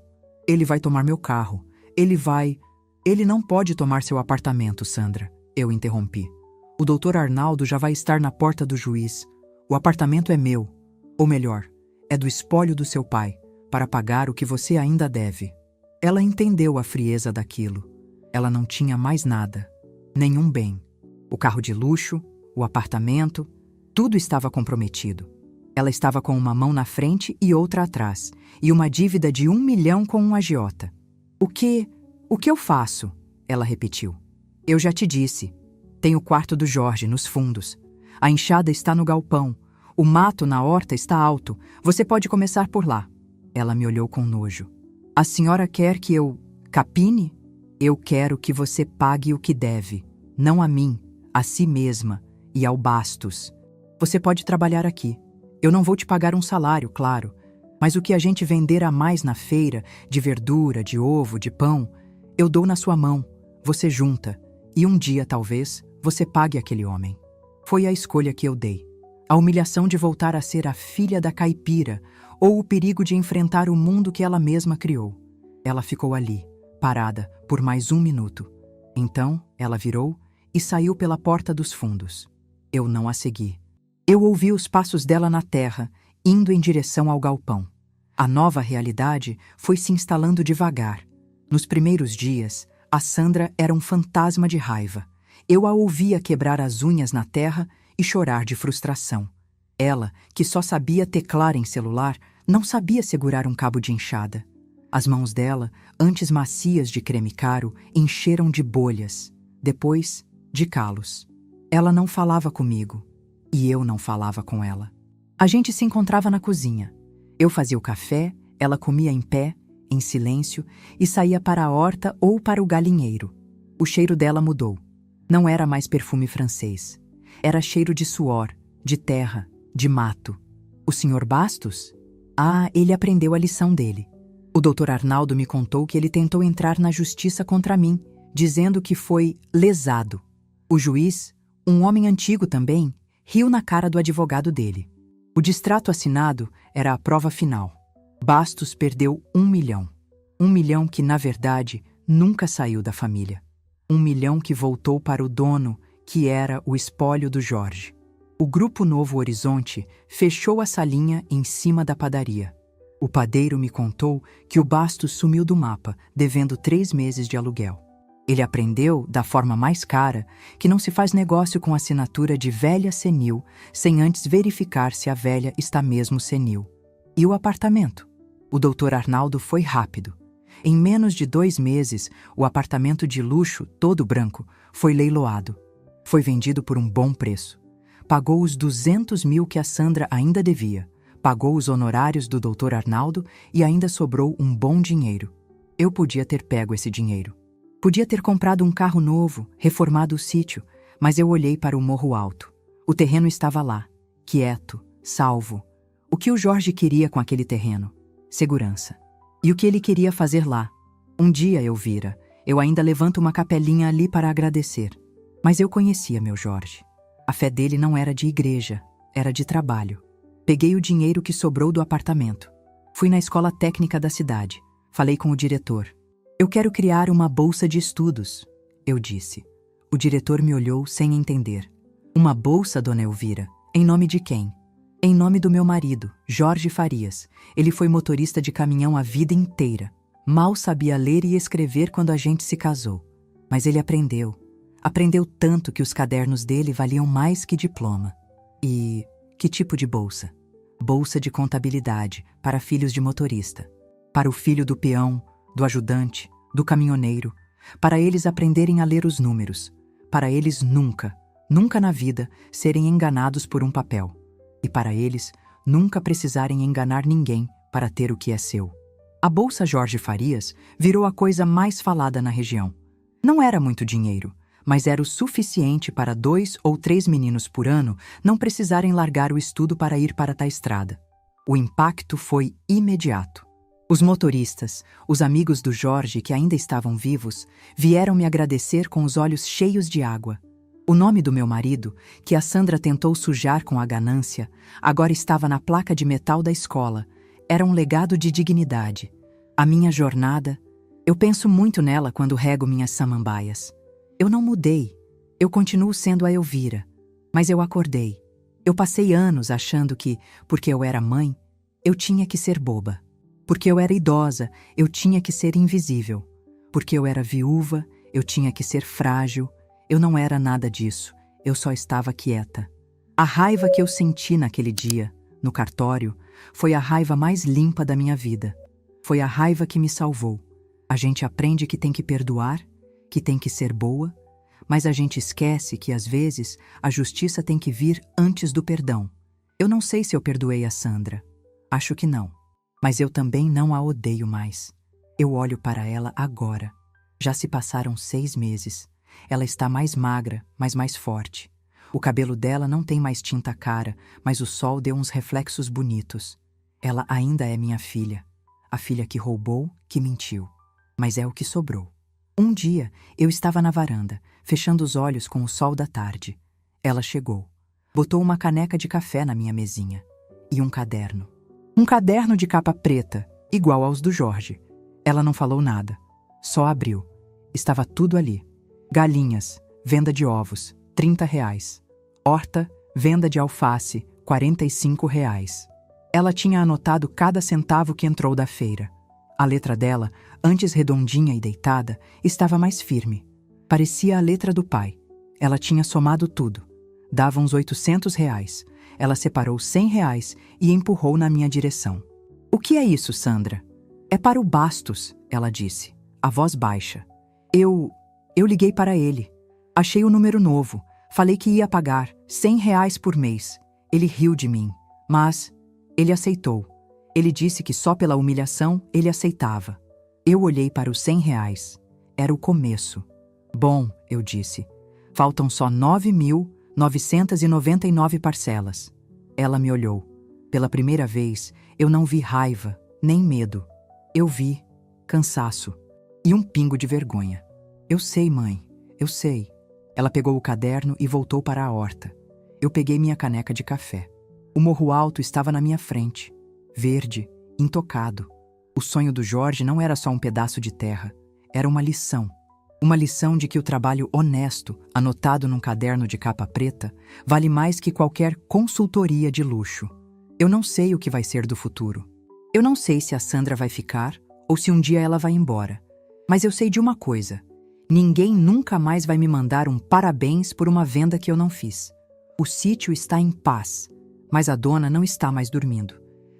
Ele vai tomar meu carro. Ele não pode tomar seu apartamento, Sandra. Eu interrompi. O Dr. Arnaldo já vai estar na porta do juiz. O apartamento é meu, ou melhor, é do espólio do seu pai, para pagar o que você ainda deve. Ela entendeu a frieza daquilo. Ela não tinha mais nada, nenhum bem. O carro de luxo, o apartamento, tudo estava comprometido. Ela estava com uma mão na frente e outra atrás, e uma dívida de 1 milhão com um agiota. O que eu faço? Ela repetiu. Eu já te disse. Tem o quarto do Jorge, nos fundos. A enxada está no galpão. O mato na horta está alto. Você pode começar por lá. Ela me olhou com nojo. A senhora quer que eu capine? Eu quero que você pague o que deve. Não a mim, a si mesma e ao Bastos. Você pode trabalhar aqui. Eu não vou te pagar um salário, claro. Mas o que a gente vender a mais na feira, de verdura, de ovo, de pão, eu dou na sua mão. Você junta. E um dia, talvez, você pague aquele homem. Foi a escolha que eu dei. A humilhação de voltar a ser a filha da caipira, ou o perigo de enfrentar o mundo que ela mesma criou. Ela ficou ali, parada, por mais 1 minuto. Então, ela virou e saiu pela porta dos fundos. Eu não a segui. Eu ouvi os passos dela na terra, indo em direção ao galpão. A nova realidade foi se instalando devagar. Nos primeiros dias, a Sandra era um fantasma de raiva. Eu a ouvia quebrar as unhas na terra e chorar de frustração. Ela, que só sabia teclar em celular, não sabia segurar um cabo de enxada. As mãos dela, antes macias de creme caro, encheram de bolhas, depois de calos. Ela não falava comigo, e eu não falava com ela. A gente se encontrava na cozinha. Eu fazia o café, ela comia em pé, em silêncio, e saía para a horta ou para o galinheiro. O cheiro dela mudou. Não era mais perfume francês. Era cheiro de suor, de terra, de mato. O Sr. Bastos? Ah, ele aprendeu a lição dele. O Dr. Arnaldo me contou que ele tentou entrar na justiça contra mim, dizendo que foi lesado. O juiz, um homem antigo também, riu na cara do advogado dele. O distrato assinado era a prova final. Bastos perdeu 1 milhão. 1 milhão que, na verdade, nunca saiu da família. 1 milhão que voltou para o dono, que era o espólio do Jorge. O Grupo Novo Horizonte fechou a salinha em cima da padaria. O padeiro me contou que o Bastos sumiu do mapa, devendo 3 meses de aluguel. Ele aprendeu, da forma mais cara, que não se faz negócio com assinatura de velha senil sem antes verificar se a velha está mesmo senil. E o apartamento? O Dr. Arnaldo foi rápido. Em menos de 2 meses, o apartamento de luxo, todo branco, foi leiloado. Foi vendido por um bom preço. Pagou os 200 mil que a Sandra ainda devia. Pagou os honorários do Dr. Arnaldo e ainda sobrou um bom dinheiro. Eu podia ter pego esse dinheiro. Podia ter comprado um carro novo, reformado o sítio, mas eu olhei para o morro alto. O terreno estava lá, quieto, salvo. O que o Jorge queria com aquele terreno? Segurança. E o que ele queria fazer lá? Um dia, Elvira, eu ainda levanto uma capelinha ali para agradecer. Mas eu conhecia meu Jorge. A fé dele não era de igreja, era de trabalho. Peguei o dinheiro que sobrou do apartamento. Fui na escola técnica da cidade. Falei com o diretor. Eu quero criar uma bolsa de estudos, eu disse. O diretor me olhou sem entender. Uma bolsa, dona Elvira? Em nome de quem? Em nome do meu marido, Jorge Farias. Ele foi motorista de caminhão a vida inteira. Mal sabia ler e escrever quando a gente se casou. Mas ele aprendeu. Aprendeu tanto que os cadernos dele valiam mais que diploma. E que tipo de bolsa? Bolsa de contabilidade, para filhos de motorista. Para o filho do peão, do ajudante, do caminhoneiro. Para eles aprenderem a ler os números. Para eles nunca, nunca na vida, serem enganados por um papel. E para eles, nunca precisarem enganar ninguém para ter o que é seu. A Bolsa Jorge Farias virou a coisa mais falada na região. Não era muito dinheiro, mas era o suficiente para 2 ou 3 meninos por ano não precisarem largar o estudo para ir para a estrada. O impacto foi imediato. Os motoristas, os amigos do Jorge que ainda estavam vivos, vieram me agradecer com os olhos cheios de água. O nome do meu marido, que a Sandra tentou sujar com a ganância, agora estava na placa de metal da escola. Era um legado de dignidade. A minha jornada, eu penso muito nela quando rego minhas samambaias. Eu não mudei. Eu continuo sendo a Elvira. Mas eu acordei. Eu passei anos achando que, porque eu era mãe, eu tinha que ser boba. Porque eu era idosa, eu tinha que ser invisível. Porque eu era viúva, eu tinha que ser frágil. Eu não era nada disso, eu só estava quieta. A raiva que eu senti naquele dia, no cartório, foi a raiva mais limpa da minha vida. Foi a raiva que me salvou. A gente aprende que tem que perdoar, que tem que ser boa, mas a gente esquece que, às vezes, a justiça tem que vir antes do perdão. Eu não sei se eu perdoei a Sandra. Acho que não. Mas eu também não a odeio mais. Eu olho para ela agora. Já se passaram 6 meses. Ela está mais magra, mas mais forte. O cabelo dela não tem mais tinta cara, mas o sol deu uns reflexos bonitos. Ela ainda é minha filha. A filha que roubou, que mentiu. Mas é o que sobrou. Um dia, eu estava na varanda, fechando os olhos com o sol da tarde. Ela chegou. Botou uma caneca de café na minha mesinha. E um caderno. Um caderno de capa preta, igual aos do Jorge. Ela não falou nada. Só abriu. Estava tudo ali. Galinhas, venda de ovos, R$ 30. Horta, venda de alface, R$ 45. Ela tinha anotado cada centavo que entrou da feira. A letra dela, antes redondinha e deitada, estava mais firme. Parecia a letra do pai. Ela tinha somado tudo. Dava uns R$ 800. Ela separou R$ 100 e empurrou na minha direção. "O que é isso, Sandra?" "É para o Bastos", ela disse, a voz baixa. Eu liguei para ele. Achei o número novo. Falei que ia pagar R$ 100 por mês. Ele riu de mim, mas ele aceitou. Ele disse que só pela humilhação ele aceitava. Eu olhei para os R$ 100. Era o começo. "Bom", eu disse, "faltam só 9.999 parcelas." Ela me olhou. Pela primeira vez, eu não vi raiva, nem medo. Eu vi cansaço e um pingo de vergonha. "Eu sei, mãe, eu sei." Ela pegou o caderno e voltou para a horta. Eu peguei minha caneca de café. O morro alto estava na minha frente, verde, intocado. O sonho do Jorge não era só um pedaço de terra, era uma lição. Uma lição de que o trabalho honesto, anotado num caderno de capa preta, vale mais que qualquer consultoria de luxo. Eu não sei o que vai ser do futuro. Eu não sei se a Sandra vai ficar ou se um dia ela vai embora. Mas eu sei de uma coisa: ninguém nunca mais vai me mandar um parabéns por uma venda que eu não fiz. O sítio está em paz, mas a dona não está mais dormindo.